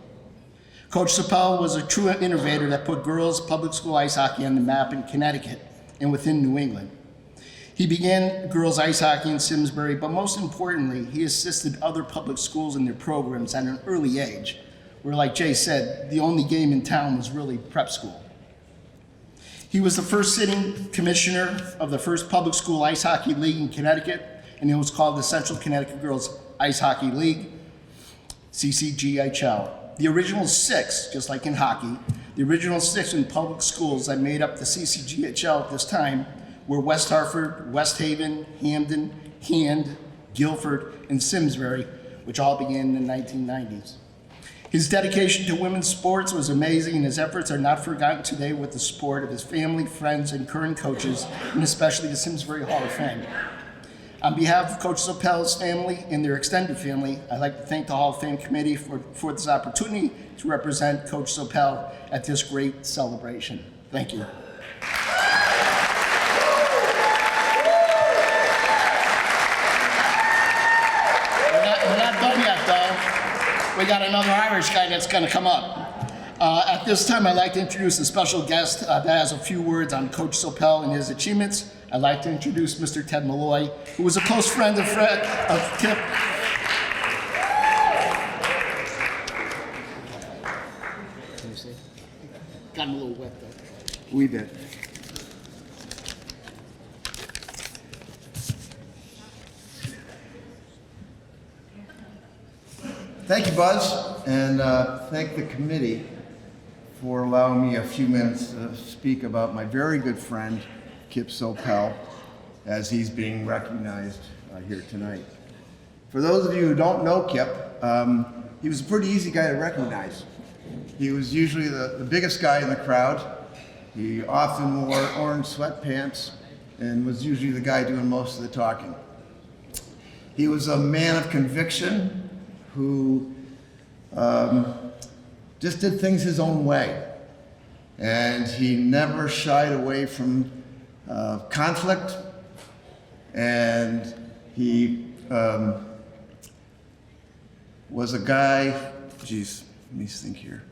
Coach Sapel was a true innovator that put girls' public school ice hockey on the map in Connecticut and within New England. He began girls' ice hockey in Simsbury, but most importantly, he assisted other public schools in their programs at an early age, where, like Jay said, the only game in town was really prep school. He was the first sitting commissioner of the first public school ice hockey league in Connecticut, and it was called the Central Connecticut Girls Ice Hockey League, CCGHL. The original 6, just like in hockey, The original 6 in public schools that made up the CCGHL at this time were West Hartford, West Haven, Hamden, Hand, Guilford, and Simsbury, which all began in the 1990s. His dedication to women's sports was amazing, and his efforts are not forgotten today with the support of his family, friends, and current coaches, and especially the Simsbury Hall of Fame. On behalf of Coach Sopel's family and their extended family, I'd like to thank the Hall of Fame committee for this opportunity to represent Coach Sopel at this great celebration. Thank you. We're not done yet, though. We got another Irish guy that's going to come up. At this time, I'd like to introduce a special guest that has a few words on Coach Sopel and his achievements. I'd like to introduce Mr. Ted Malloy, who was a close friend of Kip. Got him a little wet, though. We did. Thank you, Buzz, and thank the committee for allowing me a few minutes to speak about my very good friend, Kip Sopel, as he's being recognized here tonight. For those of you who don't know Kip, he was a pretty easy guy to recognize. He was usually the biggest guy in the crowd. He often wore orange sweatpants and was usually the guy doing most of the talking. He was a man of conviction who just did things his own way. And he never shied away from conflict, and he was a guy, geez, let me think here.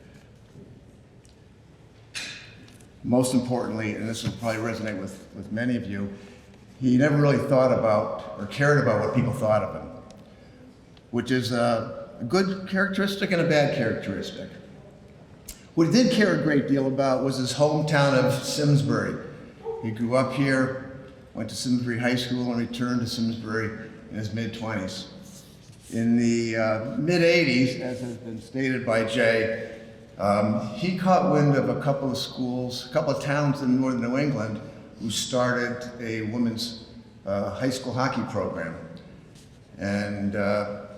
Most importantly, and this will probably resonate with many of you, he never really thought about or cared about what people thought of him, which is a good characteristic and a bad characteristic. What he did care a great deal about was his hometown of Simsbury. He grew up here, went to Simsbury High School, and returned to Simsbury in his mid-20s. In the mid-'80s, as has been stated by Jay, he caught wind of a couple of schools, a couple of towns in northern New England who started a women's high school hockey program. And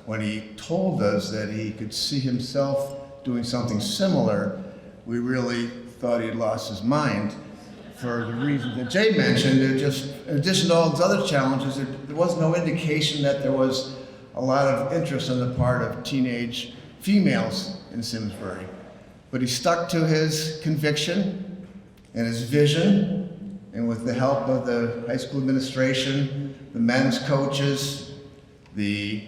when he told us that he could see himself doing something similar, we really thought he'd lost his mind for the reasons that Jay mentioned. It just, in addition to all those other challenges, there was no indication that there was a lot of interest on the part of teenage females in Simsbury. But he stuck to his conviction and his vision, and with the help of the high school administration, the men's coaches, the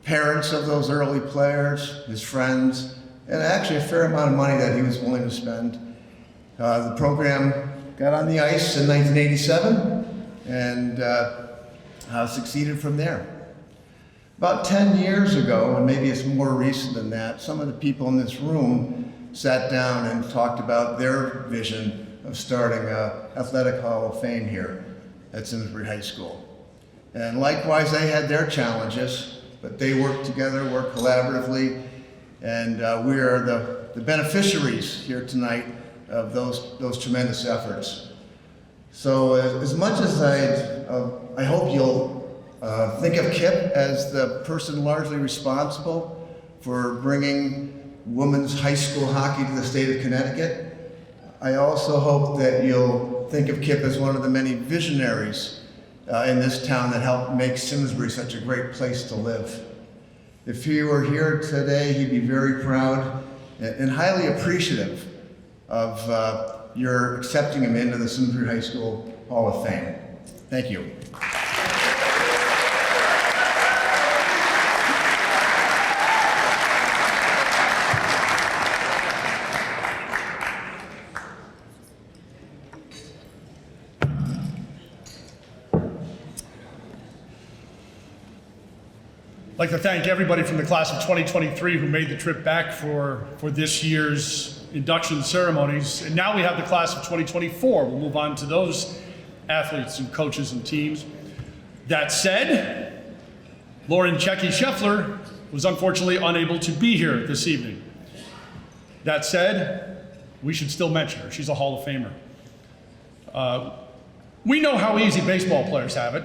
parents of those early players, his friends, and actually a fair amount of money that he was willing to spend. The program got on the ice in 1987 and succeeded from there. About 10 years ago, and maybe it's more recent than that, some of the people in this room sat down and talked about their vision of starting an athletic hall of fame here at Simsbury High School. And likewise, they had their challenges, but they worked together, worked collaboratively, and we are the beneficiaries here tonight of those tremendous efforts. So as much as I hope you'll think of Kip as the person largely responsible for bringing women's high school hockey to the state of Connecticut, I also hope that you'll think of Kip as one of the many visionaries in this town that helped make Simsbury such a great place to live. If he were here today, he'd be very proud and highly appreciative of your accepting him into the Simsbury High School Hall of Fame. Thank you. I'd like to thank everybody from the class of 2023 who made the trip back for this year's induction ceremonies. And now we have the class of 2024. We'll move on to those athletes and coaches and teams. That said, Lauren Checky Scheffler was unfortunately unable to be here this evening. That said, we should still mention her. She's a Hall of Famer. We know how easy baseball players have it,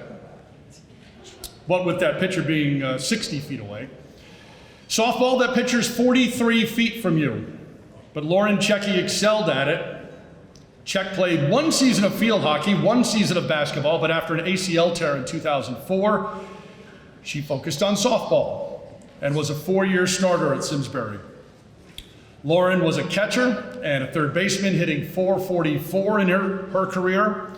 what with that pitcher being 60 feet away. Softball, that pitcher's 43 feet from you, but Lauren Checky excelled at it. Check played 1 season of field hockey, 1 season of basketball, but after an ACL tear in 2004, she focused on softball and was a 4-year starter at Simsbury. Lauren was a catcher and a third baseman, hitting .444 in her career.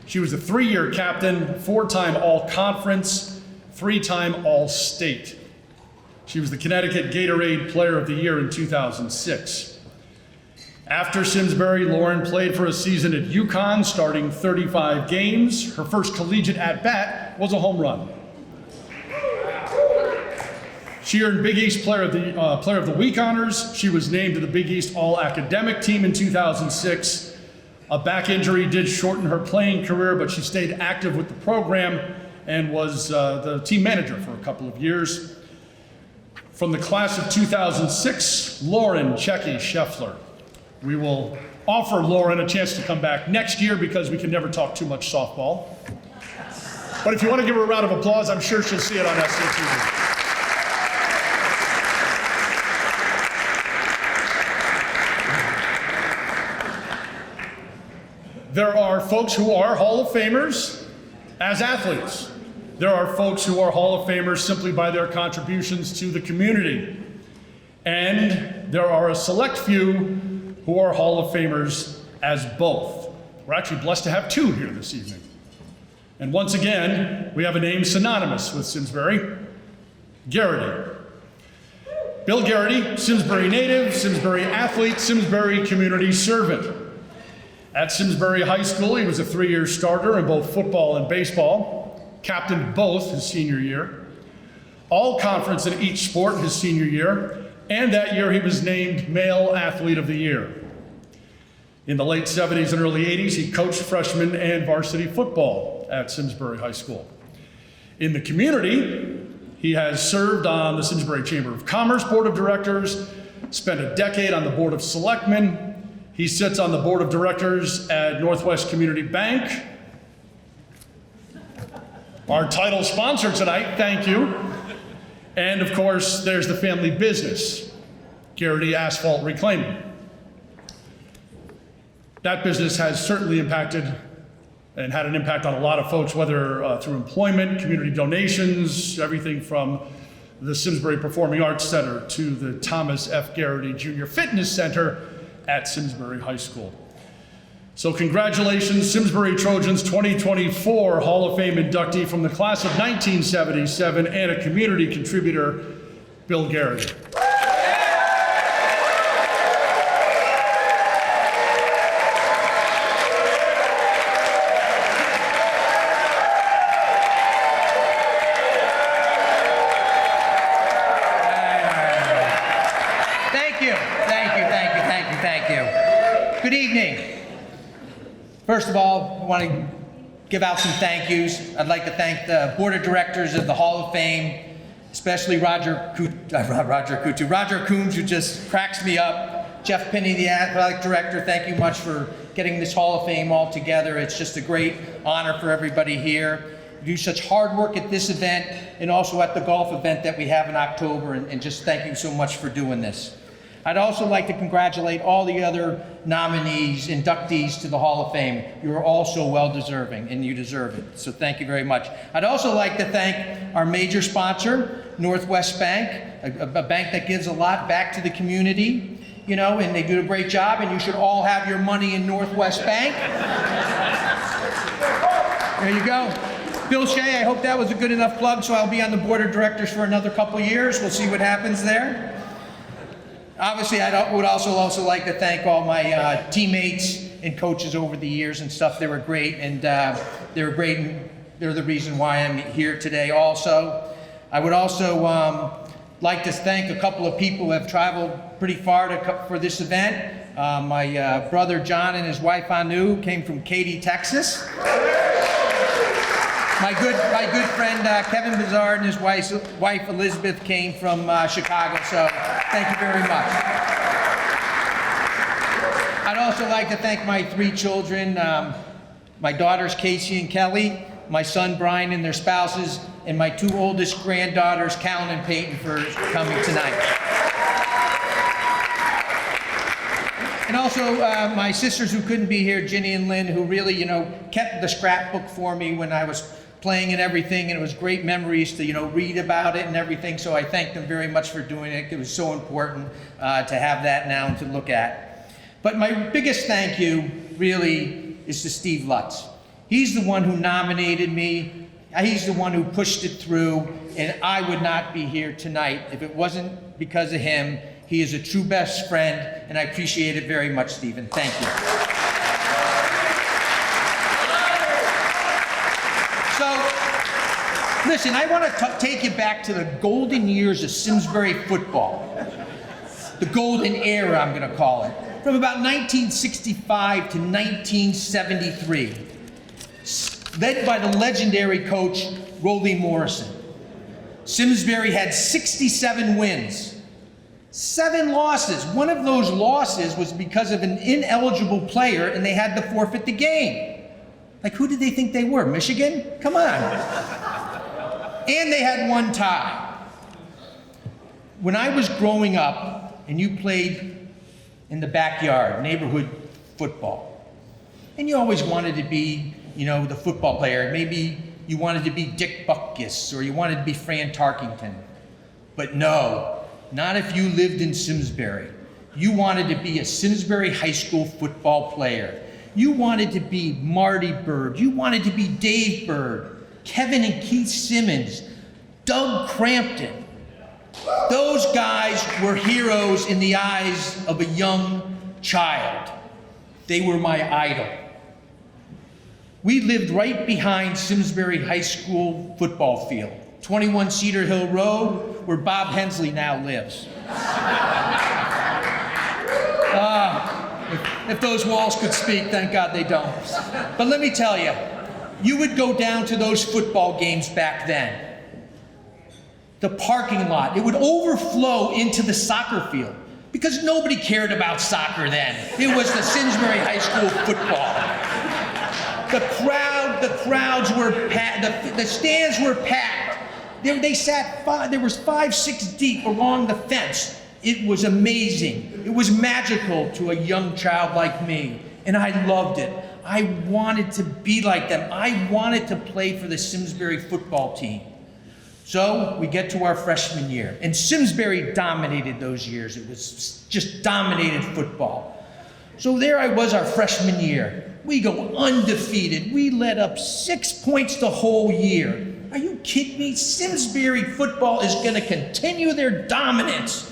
She was a 3-year captain, 4-time All-Conference, 3-time All-State. She was the Connecticut Gatorade Player of the Year in 2006. After Simsbury, Lauren played for a season at UConn, starting 35 games. Her first collegiate at-bat was a home run. She earned Big East Player of the Week honors. She was named to the Big East All-Academic Team in 2006. A back injury did shorten her playing career, but she stayed active with the program and was the team manager for a couple of years. From the class of 2006, Lauren Checky Scheffler. We will offer Lauren a chance to come back next year because we can never talk too much softball. But if you want to give her a round of applause, I'm sure she'll see it on SCTV. There are folks who are Hall of Famers as athletes. There are folks who are Hall of Famers simply by their contributions to the community. And there are a select few who are Hall of Famers as both. We're actually blessed to have 2 here this evening. And once again, we have a name synonymous with Simsbury, Garrity. Bill Garrity, Simsbury native, Simsbury athlete, Simsbury community servant. At Simsbury High School, he was a 3-year starter in both football and baseball, captained both his senior year, all conference in each sport his senior year, and that year he was named Male Athlete of the Year. In the late 70s and early 80s, he coached freshman and varsity football at Simsbury High School. In the community, he has served on the Simsbury Chamber of Commerce Board of Directors, spent a decade on the Board of Selectmen. He sits on the Board of Directors at Northwest Community Bank. Our title sponsor tonight, thank you. And of course, there's the family business, Garrity Asphalt Reclaiming. That business has certainly impacted and had an impact on a lot of folks, whether through employment, community donations, everything from the Simsbury Performing Arts Center to the Thomas F. Garrity Jr. Fitness Center at Simsbury High School. So congratulations, Simsbury Trojans 2024 Hall of Fame inductee from the class of 1977 and a community contributor, Bill Garrity. Good evening. First of all, I want to give out some thank yous. I'd like to thank the Board of Directors of the Hall of Fame, especially Roger Coombs, who just cracks me up. Jeff Pinney, the Athletic Director, thank you much for getting this Hall of Fame all together. It's just a great honor for everybody here. You do such hard work at this event and also at the golf event that we have in October, and just thank you so much for doing this. I'd also like to congratulate all the other nominees, inductees to the Hall of Fame. You are all so well-deserving, and you deserve it. So thank you very much. I'd also like to thank our major sponsor, Northwest Bank, a bank that gives a lot back to the community, you know, and they do a great job, and you should all have your money in Northwest Bank. There you go. Bill Shea, I hope that was a good enough plug, so I'll be on the Board of Directors for another couple years. We'll see what happens there. Obviously, I would also like to thank all my teammates and coaches over the years and stuff. They were great, and they're the reason why I'm here today also. I would also like to thank a couple of people who have traveled pretty far for this event. My brother John and his wife Anu came from Katy, Texas. My good friend Kevin Bizarre and his wife Elizabeth came from Chicago, so thank you very much. I'd also like to thank my 3 children, my daughters Casey and Kelly, my son Brian and their spouses, and my 2 oldest granddaughters, Callan and Peyton, for coming tonight. And also my sisters who couldn't be here, Ginny and Lynn, who really, kept the scrapbook for me when I was playing and everything, and it was great memories to, read about it and everything, so I thank them very much for doing it. It was so important to have that now and to look at. But my biggest thank you, really, is to Steve Lutz. He's the one who nominated me, he's the one who pushed it through, and I would not be here tonight if it wasn't because of him. He is a true best friend, and I appreciate it very much, Stephen. Thank you. So, listen, I want to take you back to the golden years of Simsbury football. The golden era, I'm going to call it. From about 1965 to 1973. Led by the legendary coach, Rollie Morrison. Simsbury had 67 wins. 7 losses. One of those losses was because of an ineligible player and they had to forfeit the game. Like, who did they think they were? Michigan? Come on. And they had 1 tie. When I was growing up and you played in the backyard, neighborhood football, and you always wanted to be, the football player. Maybe you wanted to be Dick Butkus or you wanted to be Fran Tarkington. But no. Not if you lived in Simsbury. You wanted to be a Simsbury High School football player. You wanted to be Marty Bird. You wanted to be Dave Bird, Kevin and Keith Simmons, Doug Crampton. Those guys were heroes in the eyes of a young child. They were my idol. We lived right behind Simsbury High School football field, 21 Cedar Hill Road, where Bob Hensley now lives. If those walls could speak, thank God they don't. But let me tell you, you would go down to those football games back then. The parking lot, it would overflow into the soccer field because nobody cared about soccer then. It was the Simsbury High School football. The crowds were packed, the stands were packed. They sat, there was 5, 6 deep along the fence. It was amazing. It was magical to a young child like me, and I loved it. I wanted to be like them. I wanted to play for the Simsbury football team. So we get to our freshman year, and Simsbury dominated those years. It was just dominated football. So there I was our freshman year. We go undefeated. We let up 6 points the whole year. Are you kidding me? Simsbury football is going to continue their dominance.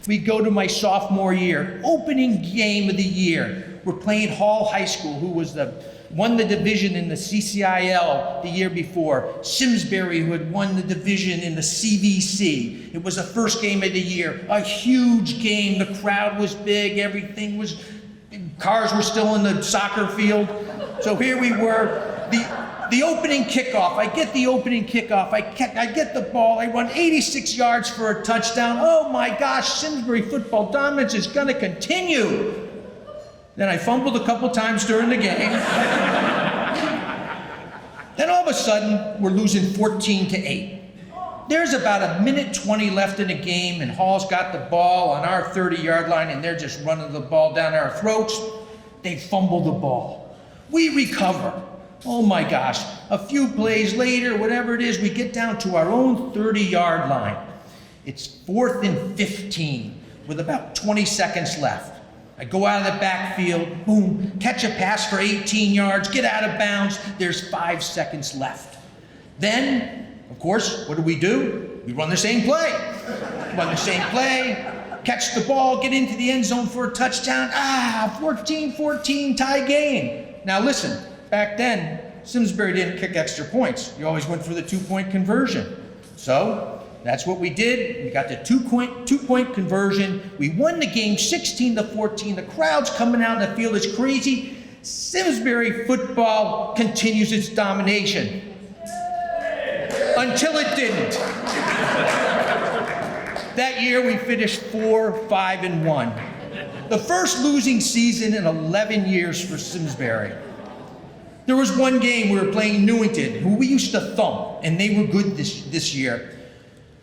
We go to my sophomore year, opening game of the year. We're playing Hall High School, who won the division in the CCIL the year before. Simsbury, who had won the division in the CVC. It was the first game of the year, a huge game. The crowd was big, everything was, cars were still in the soccer field. So here we were, the opening kickoff. I get the opening kickoff. I get the ball. I run 86 yards for a touchdown. Oh my gosh, Simsbury football dominance is going to continue. Then I fumbled a couple times during the game. Then all of a sudden, we're losing 14-8. There's about 1:20 left in the game, and Hall's got the ball on our 30-yard line, and they're just running the ball down our throats. They fumble the ball. We recover. Oh my gosh, a few plays later, whatever it is, we get down to our own 30-yard line. It's 4th and 15 with about 20 seconds left. I go out of the backfield, boom, catch a pass for 18 yards, get out of bounds, there's 5 seconds left. Then, of course, what do? We run the same play. Catch the ball, get into the end zone for a touchdown. 14-14 tie game. Now listen, back then, Simsbury didn't kick extra points. You always went for the 2-point conversion. So that's what we did. We got the two-point conversion. We won the game 16-14. The crowd's coming out in the field. It's crazy. Simsbury football continues its domination. Until it didn't. That year we finished 4-5-1. The first losing season in 11 years for Simsbury. There was one game we were playing Newington, who we used to thump, and they were good this year.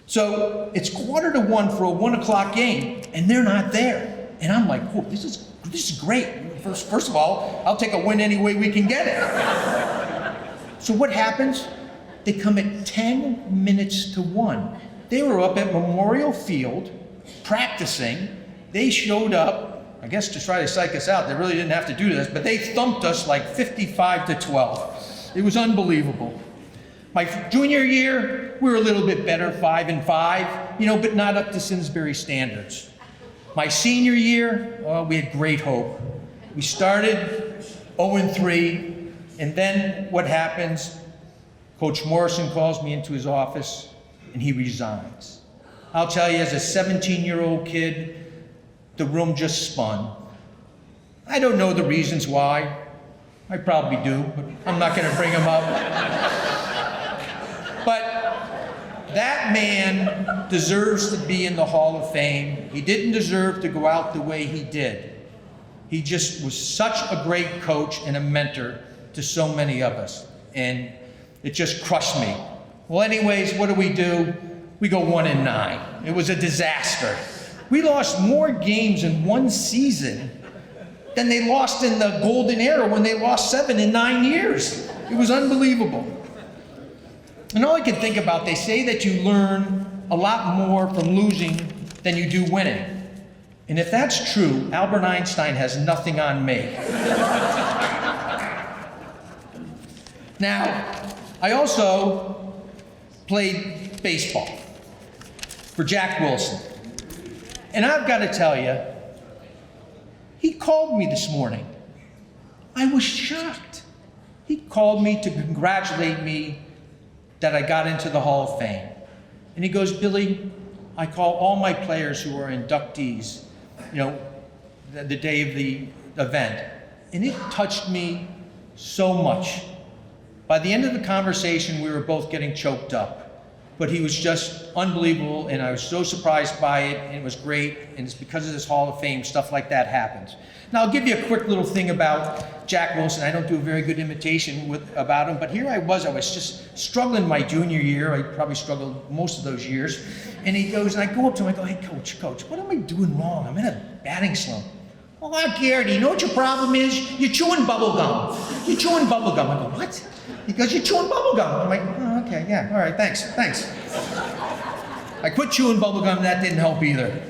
So it's 1:45 for a 1 o'clock game, and they're not there. And I'm like, oh, this is great. First of all, I'll take a win any way we can get it. So what happens? They come at 10 minutes to 1. They were up at Memorial Field practicing. They showed up, I guess to try to psych us out. They really didn't have to do this, but they thumped us like 55-12. It was unbelievable. My junior year, we were a little bit better, 5-5, but not up to Simsbury standards. My senior year, well, we had great hope. We started 0-3, and then what happens? Coach Morrison calls me into his office, and he resigns. I'll tell you, as a 17-year-old kid, the room just spun. I don't know the reasons why. I probably do, but I'm not going to bring them up. But that man deserves to be in the Hall of Fame. He didn't deserve to go out the way he did. He just was such a great coach and a mentor to so many of us. And it just crushed me. Well, anyways, what do? We go 1-9. It was a disaster. We lost more games in one season than they lost in the golden era when they lost 7 in 9 years. It was unbelievable. And all I can think about, they say that you learn a lot more from losing than you do winning. And if that's true, Albert Einstein has nothing on me. Now, I also played baseball for Jack Wilson. And I've got to tell you, he called me this morning. I was shocked. He called me to congratulate me that I got into the Hall of Fame. And he goes, Billy, I call all my players who are inductees, the day of the event. And it touched me so much. By the end of the conversation, we were both getting choked up. But he was just unbelievable, and I was so surprised by it, and it was great, and it's because of this Hall of Fame, stuff like that happens. Now, I'll give you a quick little thing about Jack Wilson. I don't do a very good imitation about him, but here I was just struggling my junior year. I probably struggled most of those years. And he goes, and I go up to him, I go, hey, coach, what am I doing wrong? I'm in a batting slump. Oh, Garrity, you know what your problem is? You're chewing bubble gum. You're chewing bubble gum. I go, what? He goes, you're chewing bubble gum. I'm like, oh, okay, yeah, all right, thanks. I quit chewing bubble gum, that didn't help either.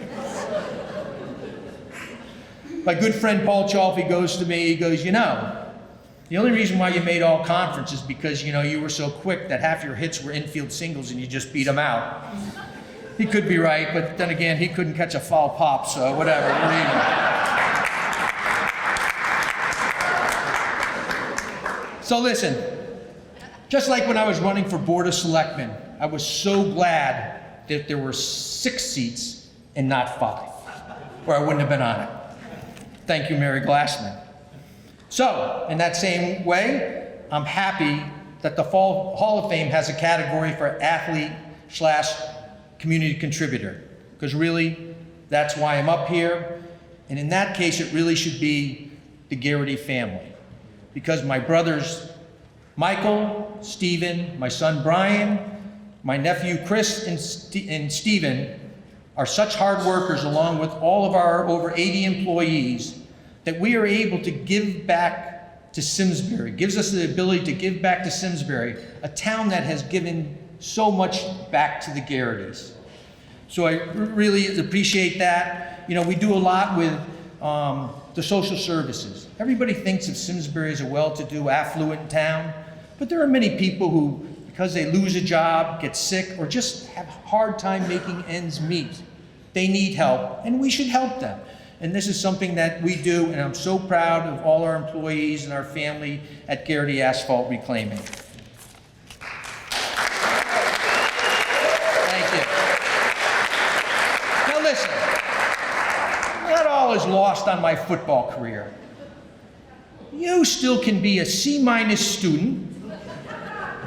My good friend Paul Chalfie goes to me, he goes, the only reason why you made all conference is because, you were so quick that half your hits were infield singles and you just beat them out. He could be right, but then again, he couldn't catch a foul pop, so whatever, what do you know? So listen, just like when I was running for Board of Selectmen, I was so glad that there were 6 seats and not 5, or I wouldn't have been on it. Thank you, Mary Glassman. So, in that same way, I'm happy that the Hall of Fame has a category for athlete/community contributor, because really, that's why I'm up here. And in that case, it really should be the Garrity family. Because my brothers, Michael, Stephen, my son Brian, my nephew Chris, and Stephen are such hard workers, along with all of our over 80 employees, that we are able to give back to Simsbury, gives us the ability to give back to Simsbury, a town that has given so much back to the Garritys. So I really appreciate that. We do a lot with the social services. Everybody thinks of Simsbury as a well-to-do, affluent town, but there are many people who, because they lose a job, get sick, or just have a hard time making ends meet, they need help, and we should help them. And this is something that we do, and I'm so proud of all our employees and our family at Garrity Asphalt Reclaiming. Thank you. Now listen, not all is lost on my football career. You still can be a C- student.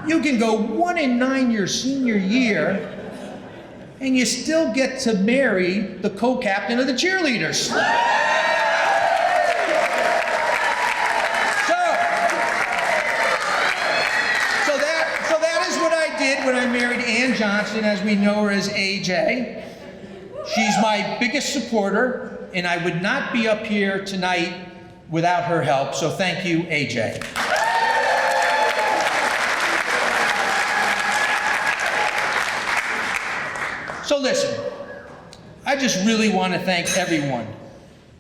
You can go 1-9 your senior year, and you still get to marry the co-captain of the cheerleaders. So that is what I did when I married Ann Johnson, as we know her as AJ. She's my biggest supporter, and I would not be up here tonight without her help, so thank you, AJ. So listen, I just really want to thank everyone,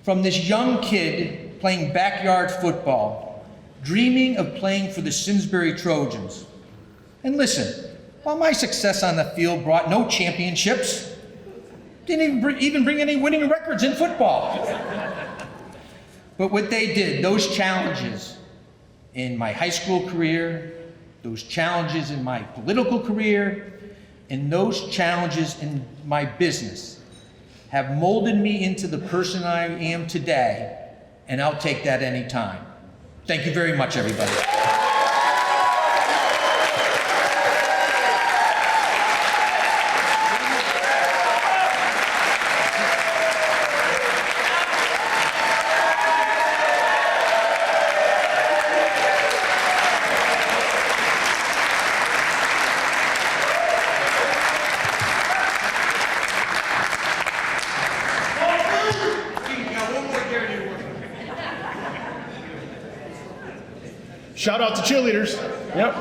from this young kid playing backyard football, dreaming of playing for the Simsbury Trojans. And listen, while my success on the field brought no championships, didn't even bring any winning records in football. But what they did, those challenges in my high school career, those challenges in my political career, and those challenges in my business have molded me into the person I am today, and I'll take that any time. Thank you very much, everybody. Shout out to cheerleaders. Yep.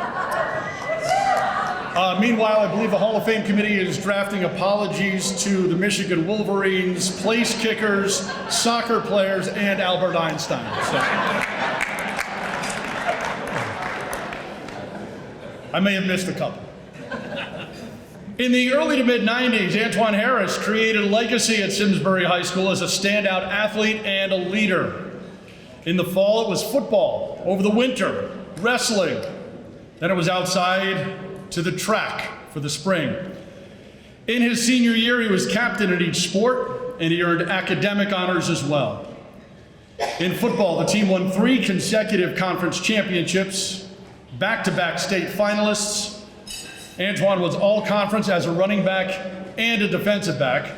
Meanwhile, I believe the Hall of Fame committee is drafting apologies to the Michigan Wolverines, place kickers, soccer players, and Albert Einstein. So. I may have missed a couple. In the early to mid 90s, Antoine Harris created a legacy at Simsbury High School as a standout athlete and a leader. In the fall, it was football. Over the winter, wrestling. Then it was outside to the track for the spring. In his senior year, he was captain in each sport, and he earned academic honors as well. In football, the team won 3 consecutive conference championships, back-to-back state finalists. Antoine was all-conference as a running back and a defensive back.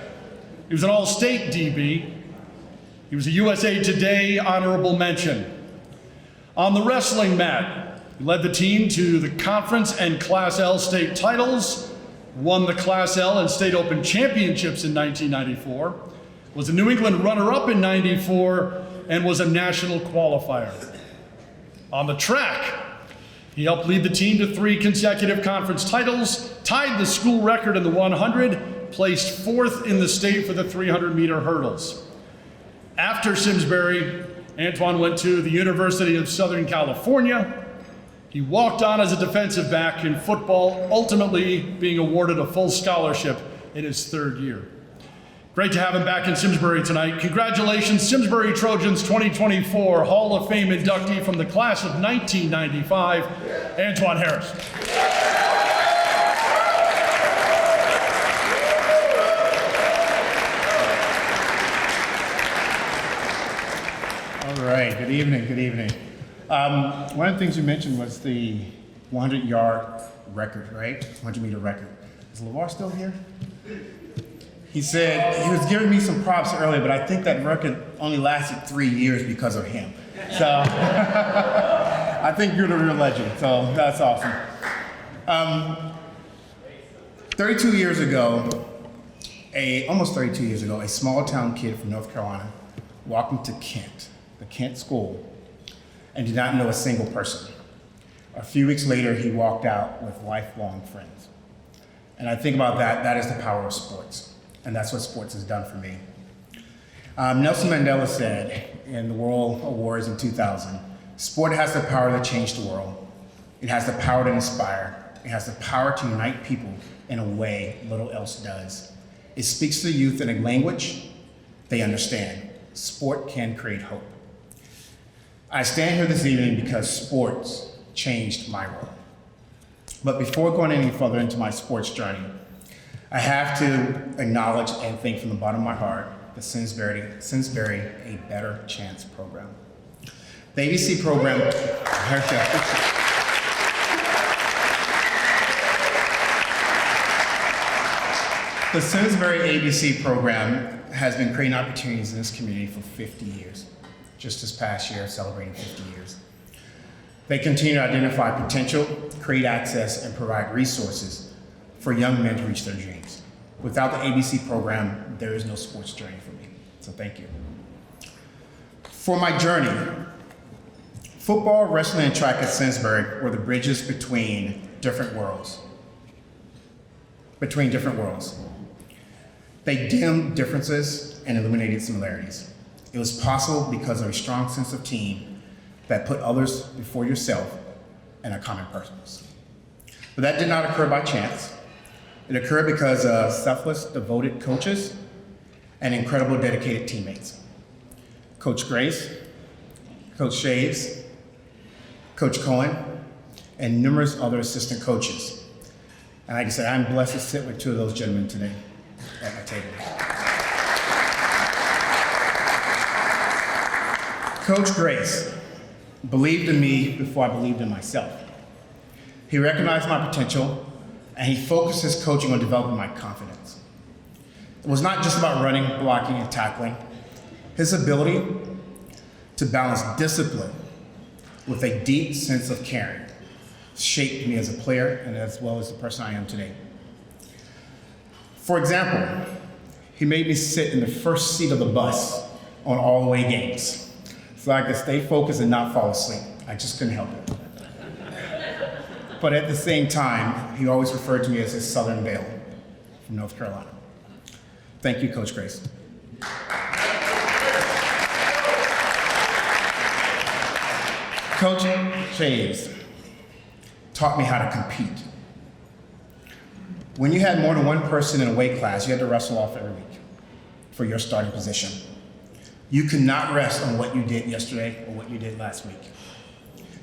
He was an all-state DB. He was a USA Today honorable mention. On the wrestling mat, he led the team to the conference and Class L state titles, won the Class L and State Open championships in 1994, was a New England runner-up in 94, and was a national qualifier. On the track, he helped lead the team to 3 consecutive conference titles, tied the school record in the 100, placed 4th in the state for the 300-meter hurdles. After Simsbury, Antoine went to the University of Southern California. He walked on as a defensive back in football, ultimately being awarded a full scholarship in his 3rd year. Great to have him back in Simsbury tonight. Congratulations, Simsbury Trojans 2024 Hall of Fame inductee from the class of 1995, Antoine Harris. All right, good evening, good evening. One of the things you mentioned was the 100-yard record, right? 100-meter record. Is LeVar still here? He said, he was giving me some props earlier, but I think that record only lasted 3 years because of him. So, I think you're the real legend, so that's awesome. 32 years ago, almost 32 years ago, a small town kid from North Carolina walked into Kent, the Kent school, and did not know a single person. A few weeks later, he walked out with lifelong friends. And I think about that, that is the power of sports. And that's what sports has done for me. Nelson Mandela said in the World Awards in 2000, sport has the power to change the world. It has the power to inspire. It has the power to unite people in a way little else does. It speaks to the youth in a language they understand. Sport can create hope. I stand here this evening because sports changed my world. But before going any further into my sports journey, I have to acknowledge and thank from the bottom of my heart the Simsbury A Better Chance program. The ABC program, The Simsbury ABC program has been creating opportunities in this community for 50 years. Just this past year, celebrating 50 years. They continue to identify potential, create access, and provide resources for young men to reach their dreams. Without the ABC program, there is no sports journey for me. So thank you. For my journey, football, wrestling, and track at Simsbury were the bridges between different worlds. They dimmed differences and illuminated similarities. It was possible because of a strong sense of team that put others before yourself and a common purpose. But that did not occur by chance. It occurred because of selfless, devoted coaches and incredible, dedicated teammates. Coach Grace, Coach Shaves, Coach Cohen, and numerous other assistant coaches. And like I said, I'm blessed to sit with two of those gentlemen today at my table. Coach Grace believed in me before I believed in myself. He recognized my potential, and he focused his coaching on developing my confidence. It was not just about running, blocking, and tackling. His ability to balance discipline with a deep sense of caring shaped me as a player and as well as the person I am today. For example, he made me sit in the first seat of the bus on all away games so I could stay focused and not fall asleep. I just couldn't help it. But at the same time, he always referred to me as his Southern Belle from North Carolina. Thank you, Coach Grace. Coach Shaves taught me how to compete. When you had more than one person in a weight class, you had to wrestle off every week for your starting position. You could not rest on what you did yesterday or what you did last week.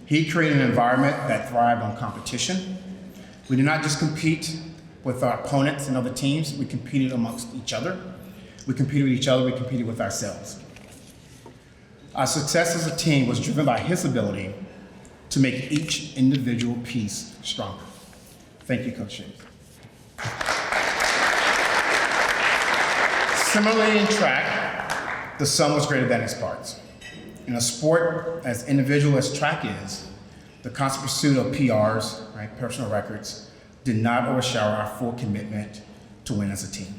He created an environment that thrived on competition. We did not just compete with our opponents and other teams, we competed amongst each other. We competed with each other, we competed with ourselves. Our success as a team was driven by his ability to make each individual piece stronger. Thank you, Coach Shaves. Similarly in track, the sum was greater than its parts. In a sport as individual as track is, the constant pursuit of PRs, right, personal records, did not overshadow our full commitment to win as a team.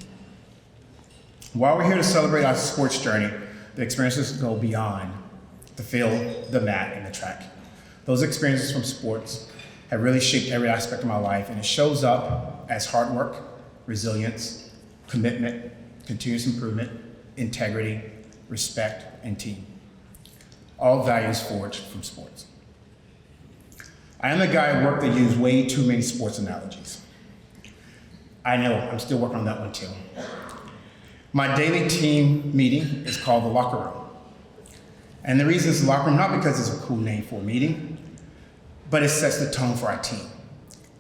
While we're here to celebrate our sports journey, the experiences go beyond the field, the mat, and the track. Those experiences from sports have really shaped every aspect of my life, and it shows up as hard work, resilience, commitment, continuous improvement, integrity, respect, and team. All values forged from sports. I am the guy at work that used way too many sports analogies. I know, I'm still working on that one too. My daily team meeting is called the locker room. And the reason it's the locker room, not because it's a cool name for a meeting, but it sets the tone for our team.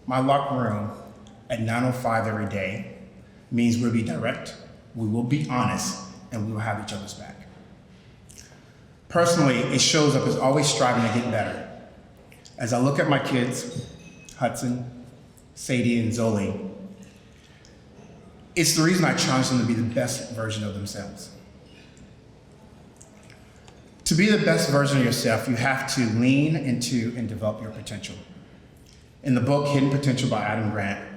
My locker room at 9:05 every day means we'll be direct, we will be honest, and we will have each other's back. Personally, it shows up as always striving to get better. As I look at my kids, Hudson, Sadie, and Zoli, it's the reason I challenge them to be the best version of themselves. To be the best version of yourself, you have to lean into and develop your potential. In the book, Hidden Potential by Adam Grant,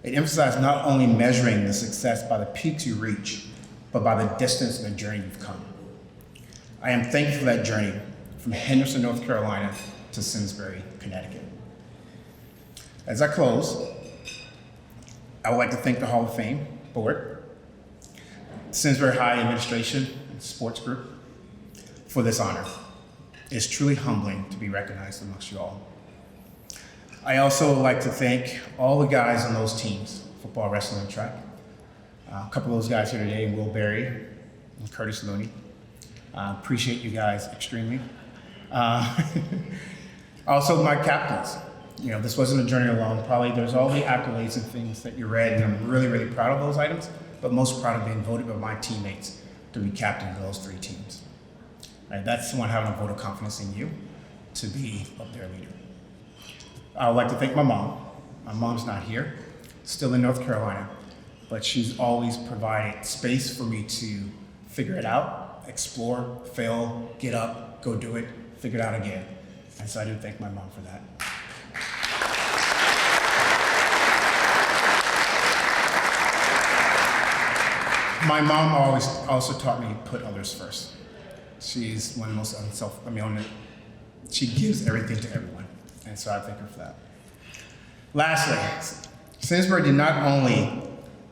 it emphasized not only measuring the success by the peaks you reach, but by the distance and the journey you've come. I am thankful for that journey from Henderson, North Carolina to Simsbury, Connecticut. As I close, I would like to thank the Hall of Fame Board, Simsbury High Administration and Sports Group for this honor. It's truly humbling to be recognized amongst you all. I also would like to thank all the guys on those teams, football, wrestling, and track. A couple of those guys here today, Will Berry and Curtis Looney. Appreciate you guys extremely. Also my captains. You know, this wasn't a journey alone. Probably there's all the accolades and things that you read, and I'm really, really proud of those items, but most proud of being voted by my teammates to be captain of those 3 teams. Right, that's the one having a vote of confidence in you to be up their leader. I would like to thank my mom. My mom's not here, still in North Carolina, but she's always provided space for me to figure it out, explore, fail, get up, go do it, figure it out again. And so I do thank my mom for that. My mom always also taught me to put others first. She's one of the most she gives everything to everyone. And so I thank her for that. Lastly, Simsbury did not only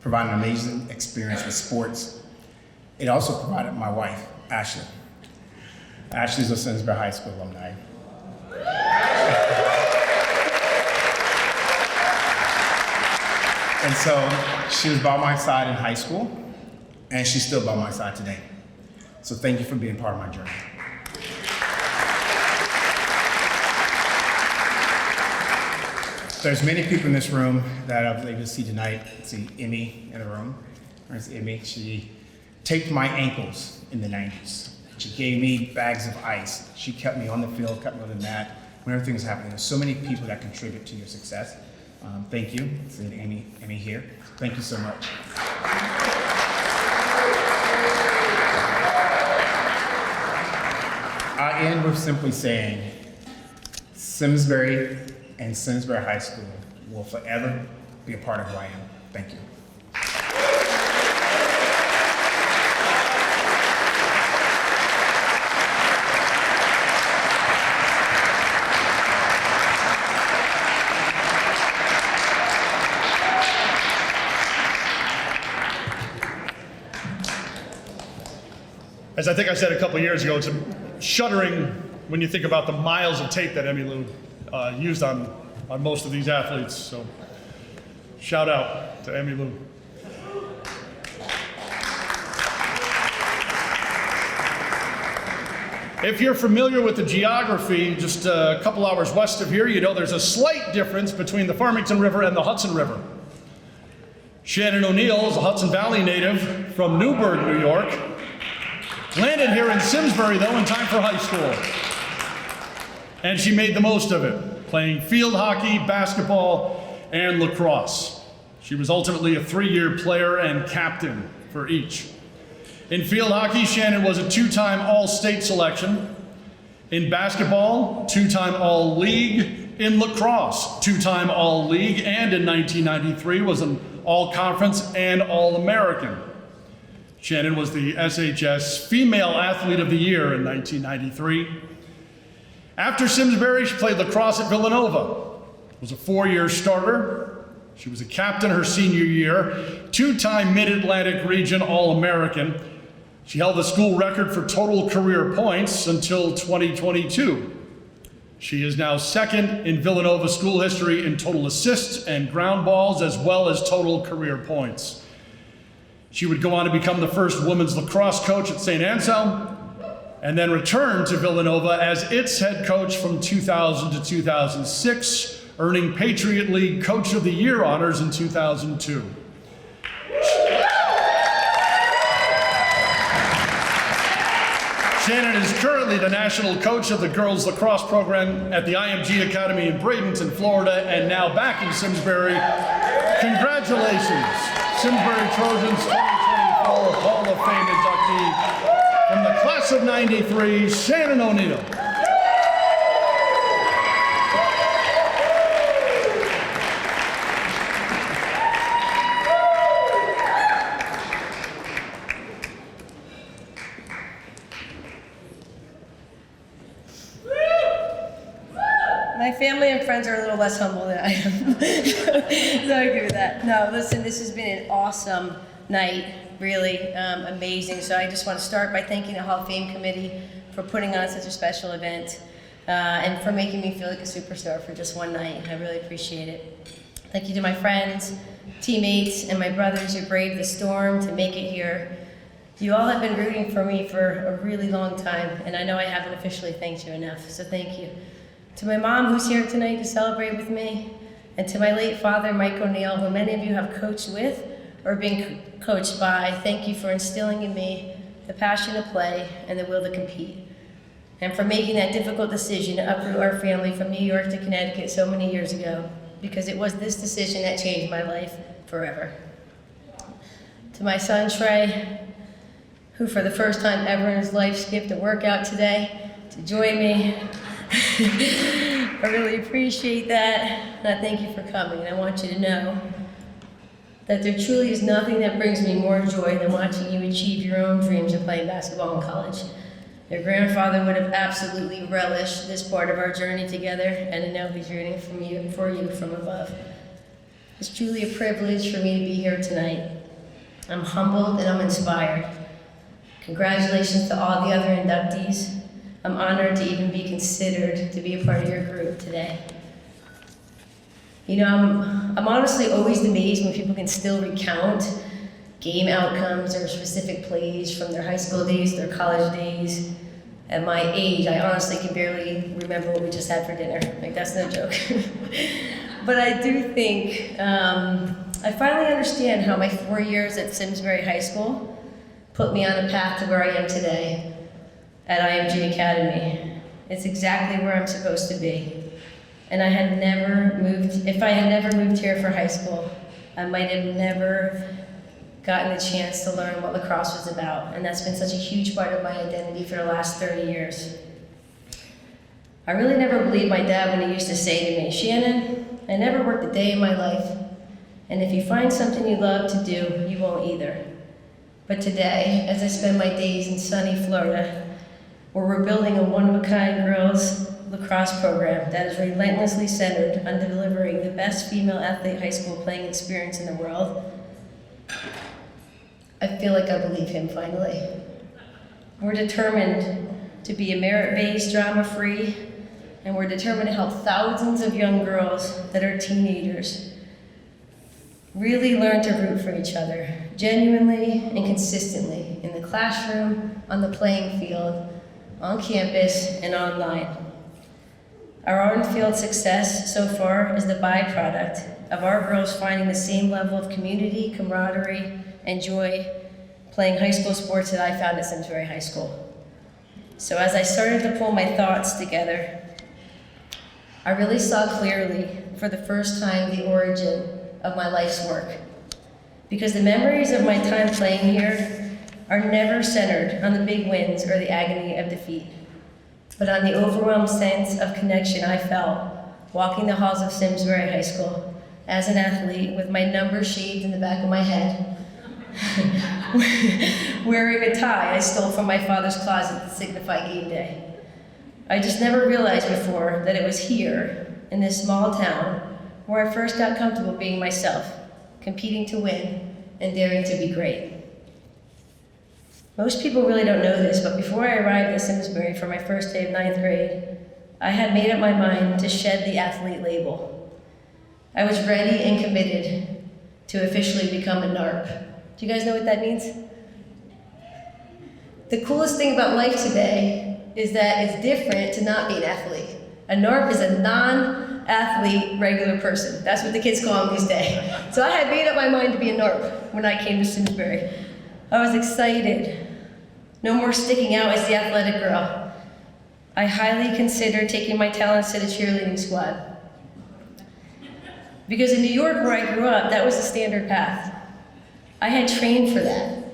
provide an amazing experience with sports, it also provided my wife, Ashley. Ashley's a Simsbury High School alumni. And so she was by my side in high school, and she's still by my side today. So thank you for being part of my journey. There's many people in this room that I was able to see tonight. See Emmy in the room. There's Emmy. She taped my ankles in the 90s. She gave me bags of ice. She kept me on the field, kept me on the mat when everything was happening. There's so many people that contribute to your success. Thank you. See Emmy here. Thank you so much. I end with simply saying, Simsbury and Simsbury High School will forever be a part of who I am. Thank you. As I think I said a couple years ago, it's shuddering when you think about the miles of tape that Emmy Lou used on most of these athletes. So shout out to Emmy Lou. If you're familiar with the geography, just a couple hours west of here, you know there's a slight difference between the Farmington River and the Hudson River. Shannon O'Neill is a Hudson Valley native from Newburgh, New York. Landed here in Simsbury, though, in time for high school. And she made the most of it, playing field hockey, basketball, and lacrosse. She was ultimately a 3-year player and captain for each. In field hockey, Shannon was a 2-time All-State selection. In basketball, 2-time All-League. In lacrosse, 2-time All-League. And in 1993 was an All-Conference and All-American. Shannon was the SHS Female Athlete of the Year in 1993. After Simsbury, she played lacrosse at Villanova, was a 4-year starter. She was a captain her senior year, 2-time Mid-Atlantic Region All-American. She held the school record for total career points until 2022. She is now second in Villanova school history in total assists and ground balls, as well as total career points. She would go on to become the first women's lacrosse coach at St. Anselm, and then return to Villanova as its head coach from 2000 to 2006, earning Patriot League Coach of the Year honors in 2002. Shannon is currently the national coach of the girls lacrosse program at the IMG Academy in Bradenton, Florida, and now back in Simsbury. Congratulations, Simsbury Trojans 2024 Hall of Fame inductee from the class of '93, Shannon O'Neill. My family and friends are a little less humble than I am. So I agree with that. No, listen, this has been an awesome night, really amazing. So I just want to start by thanking the Hall of Fame Committee for putting on such a special event and for making me feel like a superstar for just one night. I really appreciate it. Thank you to my friends, teammates, and my brothers who braved the storm to make it here. You all have been rooting for me for a really long time, and I know I haven't officially thanked you enough, so thank you. To my mom, who's here tonight to celebrate with me, and to my late father, Mike O'Neill, who many of you have coached with or been coached by, thank you for instilling in me the passion to play and the will to compete, and for making that difficult decision to uproot our family from New York to Connecticut so many years ago, because it was this decision that changed my life forever. to my son Trey, who for the first time ever in his life skipped a workout today to join me. I really appreciate that, and I thank you for coming. And I want you to know that there truly is nothing that brings me more joy than watching you achieve your own dreams of playing basketball in college. Your grandfather would have absolutely relished this part of our journey together, and I know he's rooting for you from above. It's truly a privilege for me to be here tonight. I'm humbled and I'm inspired. Congratulations to all the other inductees. I'm honored to even be considered to be a part of your group today. You know, I'm honestly always amazed when people can still recount game outcomes or specific plays from their high school days, their college days. At my age, I honestly can barely remember what we just had for dinner. Like, that's no joke. But I do think I finally understand how my 4 years at Simsbury High School put me on a path to where I am today at IMG Academy. It's exactly where I'm supposed to be. And if I had never moved here for high school, I might have never gotten the chance to learn what lacrosse was about. And that's been such a huge part of my identity for the last 30 years. I really never believed my dad when he used to say to me, "Shannon, I never worked a day in my life. And if you find something you love to do, you won't either." But today, as I spend my days in sunny Florida, where we're building a one-of-a-kind girls lacrosse program that is relentlessly centered on delivering the best female athlete high school playing experience in the world, I feel like I believe him finally. We're determined to be a merit-based, drama-free, and we're determined to help thousands of young girls that are teenagers really learn to root for each other, genuinely and consistently, in the classroom, on the playing field, on campus, and online. Our on-field success so far is the byproduct of our girls finding the same level of community, camaraderie, and joy playing high school sports that I found at Simsbury High School. So as I started to pull my thoughts together, I really saw clearly, for the first time, the origin of my life's work. Because the memories of my time playing here are never centered on the big wins or the agony of defeat, but on the overwhelmed sense of connection I felt walking the halls of Simsbury High School as an athlete with my number shaved in the back of my head, wearing a tie I stole from my father's closet to signify game day. I just never realized before that it was here, in this small town, where I first got comfortable being myself, competing to win, and daring to be great. Most people really don't know this, but before I arrived at Simsbury for my first day of 9th grade, I had made up my mind to shed the athlete label. I was ready and committed to officially become a NARP. Do you guys know what that means? The coolest thing about life today is that it's different to not be an athlete. A NARP is a non-athlete regular person. That's what the kids call them these days. So I had made up my mind to be a NARP when I came to Simsbury. I was excited. No more sticking out as the athletic girl. I highly considered taking my talents to the cheerleading squad. Because in New York, where I grew up, that was the standard path. I had trained for that.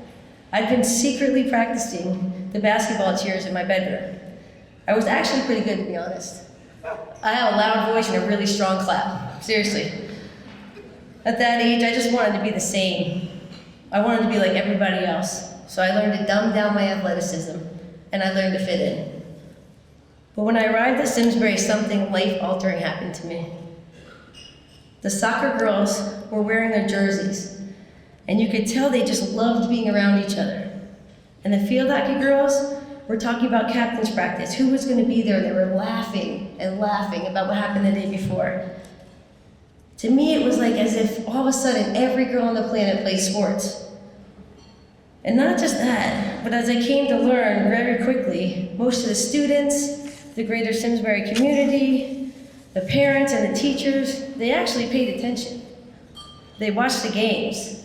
I'd been secretly practicing the basketball cheers in my bedroom. I was actually pretty good, to be honest. I have a loud voice and a really strong clap. Seriously. At that age, I just wanted to be the same. I wanted to be like everybody else. So I learned to dumb down my athleticism, and I learned to fit in. But when I arrived at Simsbury, something life-altering happened to me. The soccer girls were wearing their jerseys, and you could tell they just loved being around each other. And the field hockey girls were talking about captain's practice, who was going to be there. They were laughing and laughing about what happened the day before. To me, it was like as if all of a sudden every girl on the planet played sports. And not just that, but as I came to learn very quickly, most of the students, the greater Simsbury community, the parents and the teachers, they actually paid attention. They watched the games.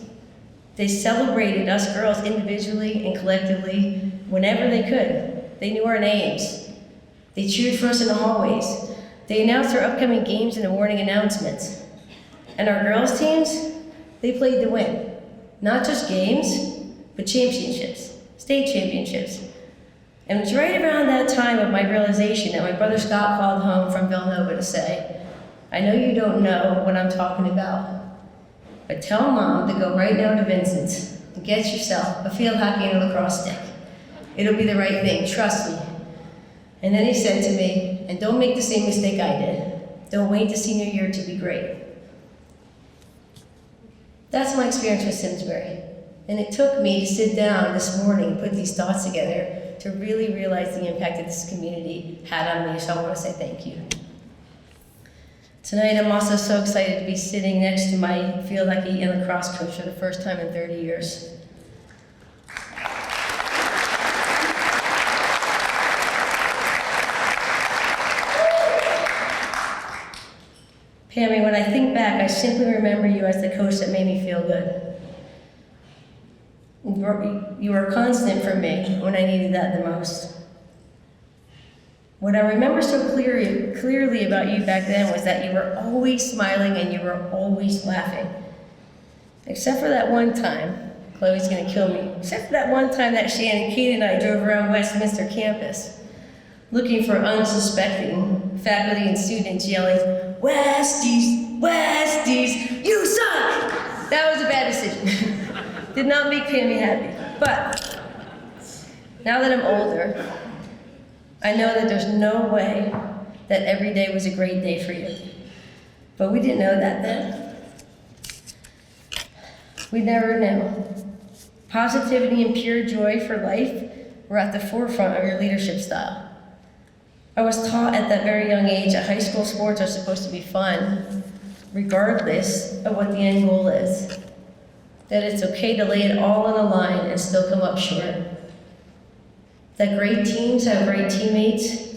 They celebrated us girls individually and collectively whenever they could. They knew our names. They cheered for us in the hallways. They announced our upcoming games in the morning announcements. And our girls' teams, they played to win. Not just games, but championships, state championships. And it was right around that time of my realization that my brother Scott called home from Villanova to say, I know you don't know what I'm talking about, but tell Mom to go right now to Vincent's and get yourself a field hockey and a lacrosse stick. It'll be the right thing, trust me. And then he said to me, and don't make the same mistake I did. Don't wait to senior year to be great. That's my experience with Simsbury. And it took me to sit down this morning and put these thoughts together to really realize the impact that this community had on me, so I want to say thank you. Tonight, I'm also so excited to be sitting next to my field hockey and lacrosse coach for the first time in 30 years. Pammy, when I think back, I simply remember you as the coach that made me feel good. You were a constant for me when I needed that the most. What I remember so clearly about you back then was that you were always smiling and you were always laughing. Except for that one time, Chloe's gonna kill me, except for that one time that Shannon, Kate, and I drove around Westminster campus looking for unsuspecting faculty and students yelling, Westies, Westies, you suck! That was a bad decision. Did not make Pammy happy. But now that I'm older, I know that there's no way that every day was a great day for you. But we didn't know that then. We never knew. Positivity and pure joy for life were at the forefront of your leadership style. I was taught at that very young age that high school sports are supposed to be fun, regardless of what the end goal is. That it's okay to lay it all on the line and still come up short. That great teams have great teammates,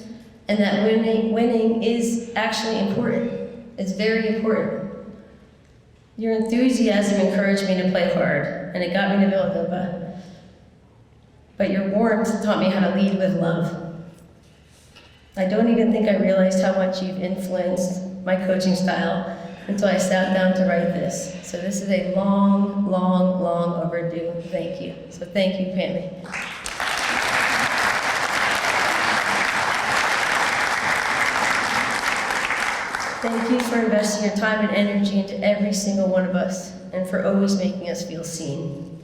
and that winning is actually important. It's very important. Your enthusiasm encouraged me to play hard, and it got me to Villanova. But your warmth taught me how to lead with love. I don't even think I realized how much you've influenced my coaching style until I sat down to write this. So this is a long, long, long overdue thank you. So thank you, Pammy. Thank you for investing your time and energy into every single one of us, and for always making us feel seen.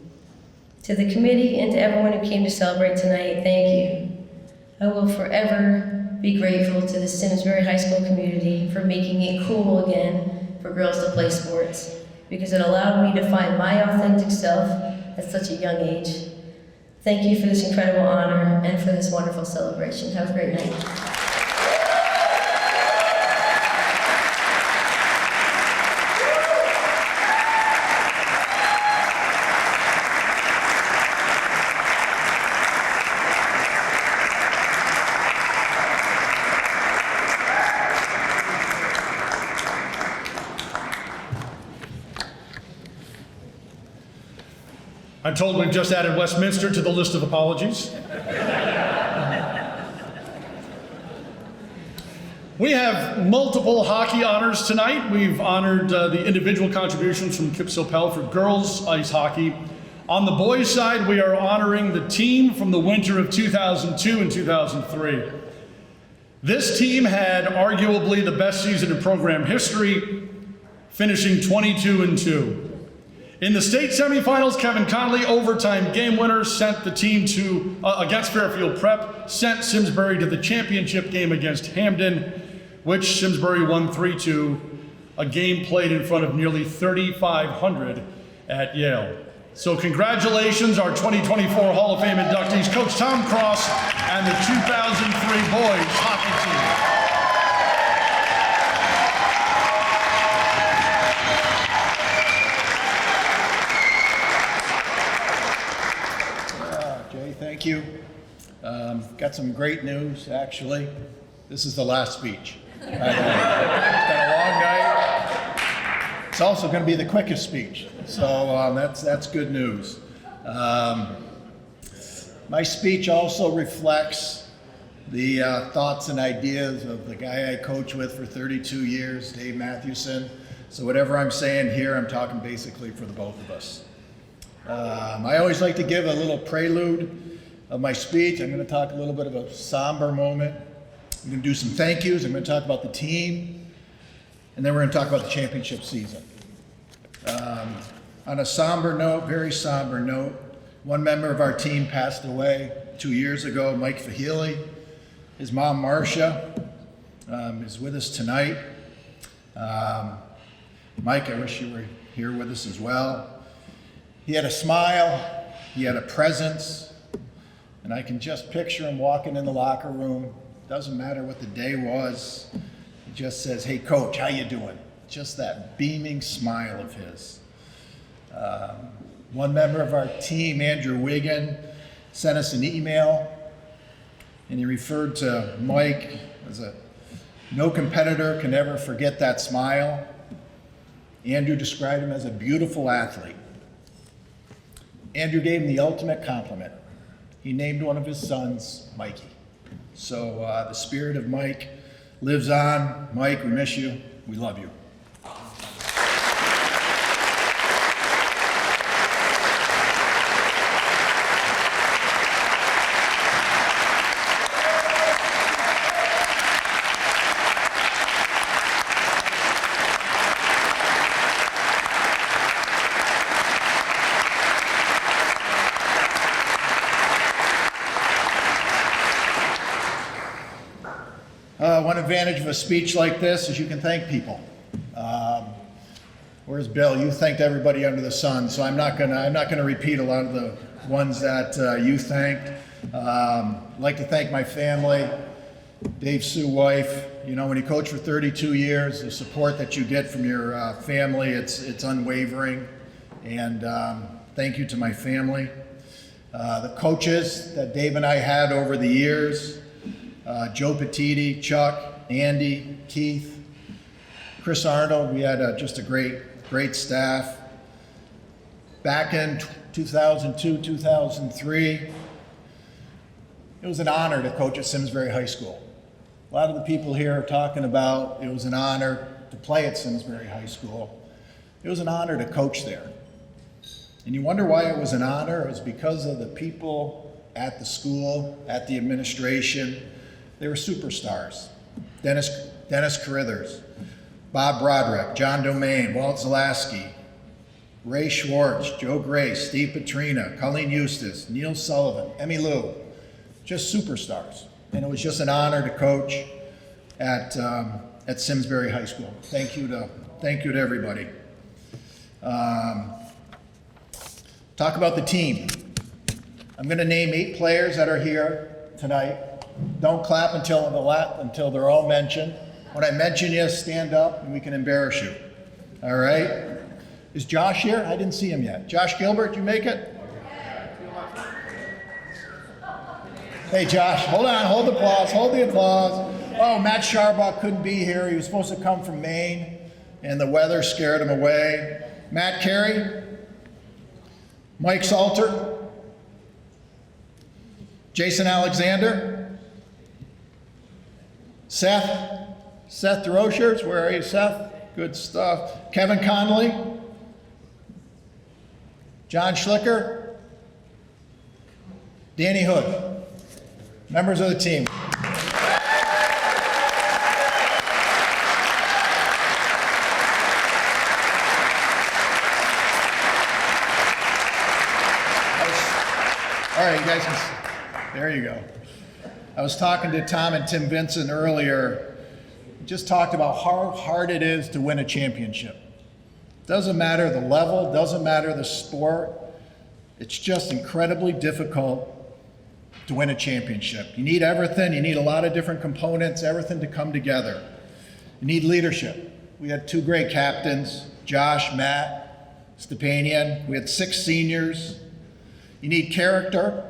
To the committee and to everyone who came to celebrate tonight, thank you. I will forever be grateful to the Simsbury High School community for making it cool again for girls to play sports, because it allowed me to find my authentic self at such a young age. Thank you for this incredible honor and for this wonderful celebration. Have a great night. I'm told we've just added Westminster to the list of apologies. We have multiple hockey honors tonight. We've honored the individual contributions from Kip Sopel for girls ice hockey. On the boys' side, we are honoring the team from the winter of 2002 and 2003. This team had arguably the best season in program history, finishing 22-2. In the state semifinals, Kevin Connolly, overtime game winner, sent the team to, against Fairfield Prep, sent Simsbury to the championship game against Hamden, which Simsbury won 3-2, a game played in front of nearly 3,500 at Yale. So congratulations, our 2024 Hall of Fame inductees, Coach Tom Cross and the 2003 boys hockey team. Thank you. Got some great news, actually. This is the last speech. It's been a long night. It's also going to be the quickest speech, so that's good news. My speech also reflects the thoughts and ideas of the guy I coach with for 32 years, Dave Mathewson. So whatever I'm saying here, I'm talking basically for the both of us. I always like to give a little prelude of my speech. I'm going to talk a little bit of a somber moment. I'm going to do some thank yous. I'm going to talk about the team, and then we're going to talk about the championship season. On a somber note, very somber note, one member of our team passed away 2 years ago, Mike Fahili. His mom, Marcia, is with us tonight. Mike, I wish you were here with us as well. He had a smile, he had a presence, and I can just picture him walking in the locker room. Doesn't matter what the day was. He just says, "Hey, coach, how you doing?" Just that beaming smile of his. One member of our team, Andrew Wigan, sent us an email, and he referred to Mike as no competitor can ever forget that smile. Andrew described him as a beautiful athlete. Andrew gave him the ultimate compliment. He named one of his sons Mikey. So the spirit of Mike lives on. Mike, we miss you. We love you. One advantage of a speech like this is you can thank people. Where's Bill? You thanked everybody under the sun, so I'm not gonna repeat a lot of the ones that you thanked. I'd like to thank my family, Dave, Sue, wife. You know, when you coach for 32 years, the support that you get from your family, it's unwavering. And thank you to my family. The coaches that Dave and I had over the years. Joe Petiti, Chuck, Andy, Keith, Chris Arnold. We had just a great staff. Back in 2002, 2003, it was an honor to coach at Simsbury High School. A lot of the people here are talking about it was an honor to play at Simsbury High School. It was an honor to coach there. And you wonder why it was an honor? It was because of the people at the school, at the administration. They were superstars. Dennis Carithers, Bob Broderick, John Domain, Walt Zalaski, Ray Schwartz, Joe Grace, Steve Petrina, Colleen Eustace, Neil Sullivan, Emmy Lou, just superstars. And it was just an honor to coach at Simsbury High School. Thank you to everybody. Talk about the team. I'm going to name 8 players that are here tonight. Don't clap until they're all mentioned. When I mention you, stand up and we can embarrass you. All right? Is Josh here? I didn't see him yet. Josh Gilbert, you make it? Hey, Josh, hold on, hold the applause. Oh, Matt Sharbuck couldn't be here. He was supposed to come from Maine, and the weather scared him away. Matt Carey, Mike Salter, Jason Alexander, Seth DeRochers, where are you, Seth? Good stuff. Kevin Connolly, John Schlicker, Danny Hood, members of the team. All right, you guys, there you go. I was talking to Tom and Tim Vincent earlier, just talked about how hard it is to win a championship. Doesn't matter the level, doesn't matter the sport, it's just incredibly difficult to win a championship. You need everything, you need a lot of different components, everything to come together. You need leadership. We had 2 great captains, Josh, Matt, Stepanian. We had 6 seniors. You need character,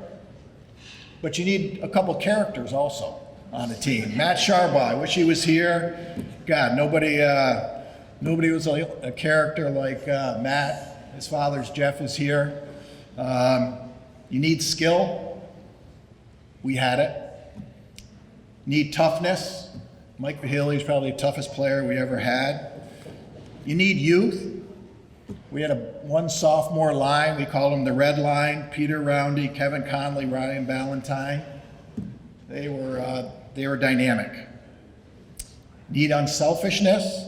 but you need a couple characters also on the team. Matt Sharbaugh, I wish he was here. God, nobody was a character like Matt. His father's Jeff is here. You need skill. We had it. You need toughness. Mike Vahili is probably the toughest player we ever had. You need youth. We had one sophomore line. We called them the red line: Peter Roundy, Kevin Conley, Ryan Ballantyne. They were dynamic. Need unselfishness.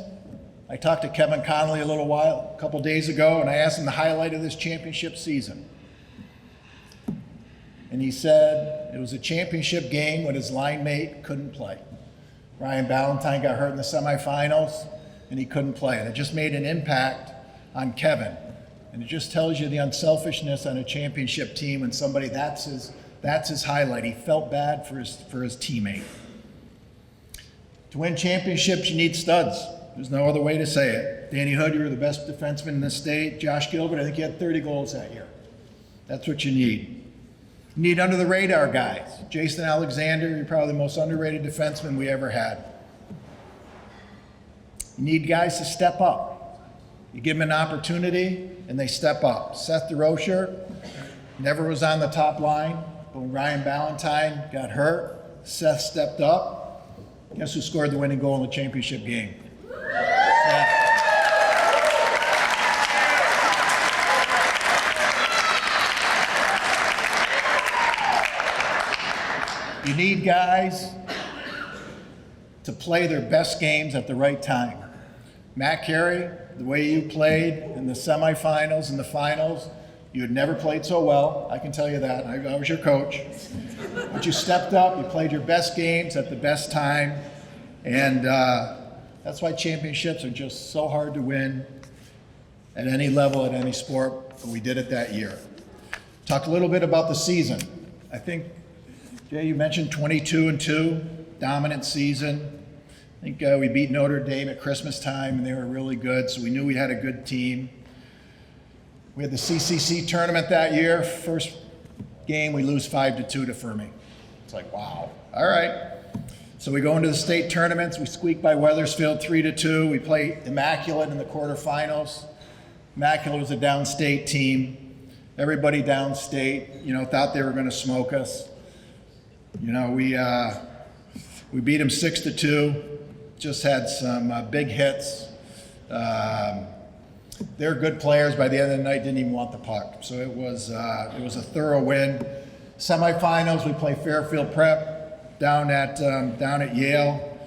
I talked to Kevin Conley a couple days ago, and I asked him the highlight of this championship season. And he said it was a championship game when his line mate couldn't play. Ryan Ballantyne got hurt in the semifinals, and he couldn't play. And it just made an impact on Kevin. And it just tells you the unselfishness on a championship team when somebody, that's his highlight. He felt bad for his teammate. To win championships, you need studs. There's no other way to say it. Danny Hood, you were the best defenseman in the state. Josh Gilbert, I think he had 30 goals that year. That's what you need. You need under the radar guys. Jason Alexander, you're probably the most underrated defenseman we ever had. You need guys to step up. You give them an opportunity and they step up. Seth DeRocher never was on the top line, but when Ryan Ballantyne got hurt, Seth stepped up. Guess who scored the winning goal in the championship game? Seth. You need guys to play their best games at the right time. Matt Carey, the way you played in the semifinals and the finals, you had never played so well. I can tell you that. I was your coach. But you stepped up, you played your best games at the best time, and that's why championships are just so hard to win at any level, at any sport, but we did it that year. Talk a little bit about the season. I think, Jay, you mentioned 22-2, dominant season. I think we beat Notre Dame at Christmas time, and they were really good, so we knew we had a good team. We had the CCC tournament that year. First game, we lose 5-2 to Fermi. It's like, wow. All right. So we go into the state tournaments. We squeak by Weathersfield 3-2. We play Immaculate in the quarterfinals. Immaculate was a downstate team. Everybody downstate, thought they were going to smoke us. We beat them 6-2. Just had some big hits. They're good players. By the end of the night, didn't even want the puck. So it was a thorough win. Semifinals, we play Fairfield Prep down at Yale.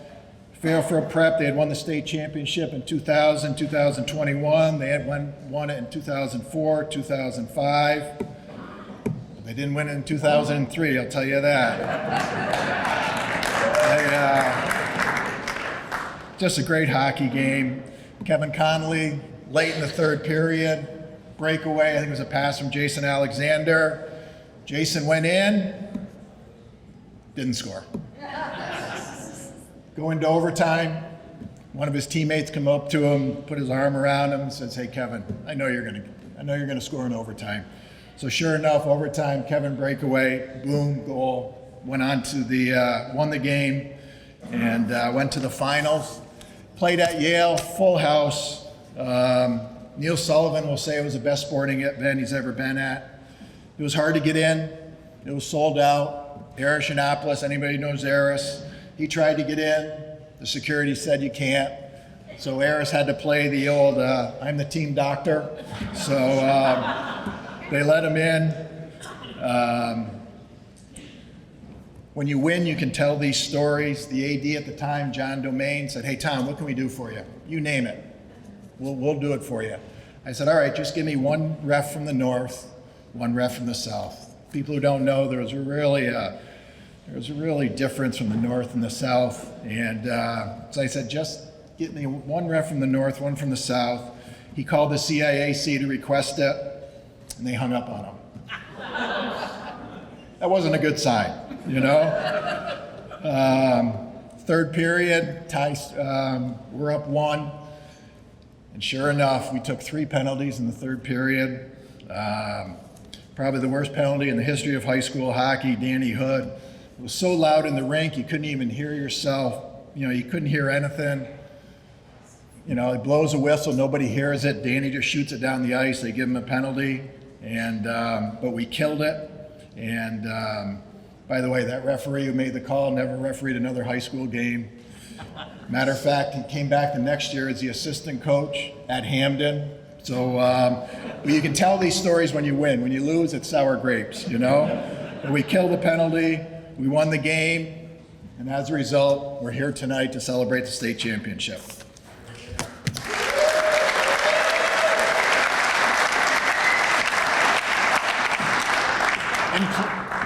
Fairfield Prep, they had won the state championship in 2000, 2021. They had won it in 2004, 2005. They didn't win it in 2003, I'll tell you that. Just a great hockey game. Kevin Conley, late in the third period, breakaway. I think it was a pass from Jason Alexander. Jason went in, didn't score. Go into overtime. One of his teammates come up to him, put his arm around him, and says, "Hey, Kevin, I know you're gonna score in overtime." So sure enough, overtime, Kevin breakaway, boom, goal. Went on to won the game, and went to the finals. Played at Yale, full house. Neil Sullivan will say it was the best sporting event he's ever been at. It was hard to get in. It was sold out. Eris Yiannopoulos, anybody knows Eris? He tried to get in. The security said you can't. So Eris had to play the old, I'm the team doctor. So they let him in. When you win, you can tell these stories. The AD at the time, John Domain, said, "Hey, Tom, what can we do for you? You name it. We'll do it for you." I said, "All right, just give me one ref from the north, one ref from the south." People who don't know, there was a really difference from the north and the south. And so I said, "Just get me one ref from the north, one from the south." He called the CIAC to request it, and they hung up on him. That wasn't a good sign, Third period, we're up 1. And sure enough, we took 3 penalties in the third period. Probably the worst penalty in the history of high school hockey. Danny Hood. It was so loud in the rink, you couldn't even hear yourself. You couldn't hear anything. He blows a whistle, nobody hears it. Danny just shoots it down the ice. They give him a penalty, but we killed it. And by the way, that referee who made the call never refereed another high school game. Matter of fact, he came back the next year as the assistant coach at Hamden. So you can tell these stories when you win. When you lose, it's sour grapes, you know? But we killed the penalty, we won the game, and as a result, we're here tonight to celebrate the state championship.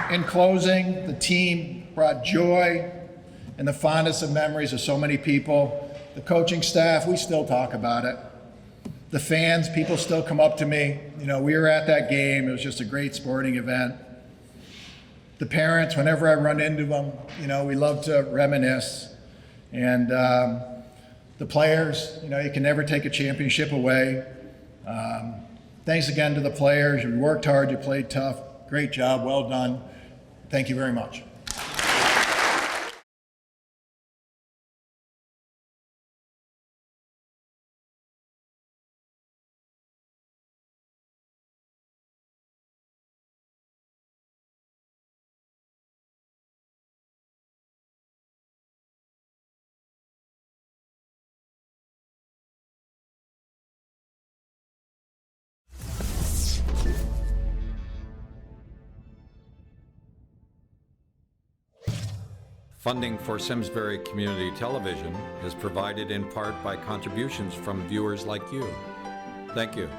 In closing, the team brought joy and the fondness of memories of so many people. The coaching staff, we still talk about it. The fans, people still come up to me. You know, we were at that game. It was just a great sporting event. The parents, whenever I run into them, you know, we love to reminisce. And the players, you know, you can never take a championship away. Thanks again to the players. You worked hard, you played tough. Great job, well done. Thank you very much. Funding for Simsbury Community Television is provided in part by contributions from viewers like you. Thank you.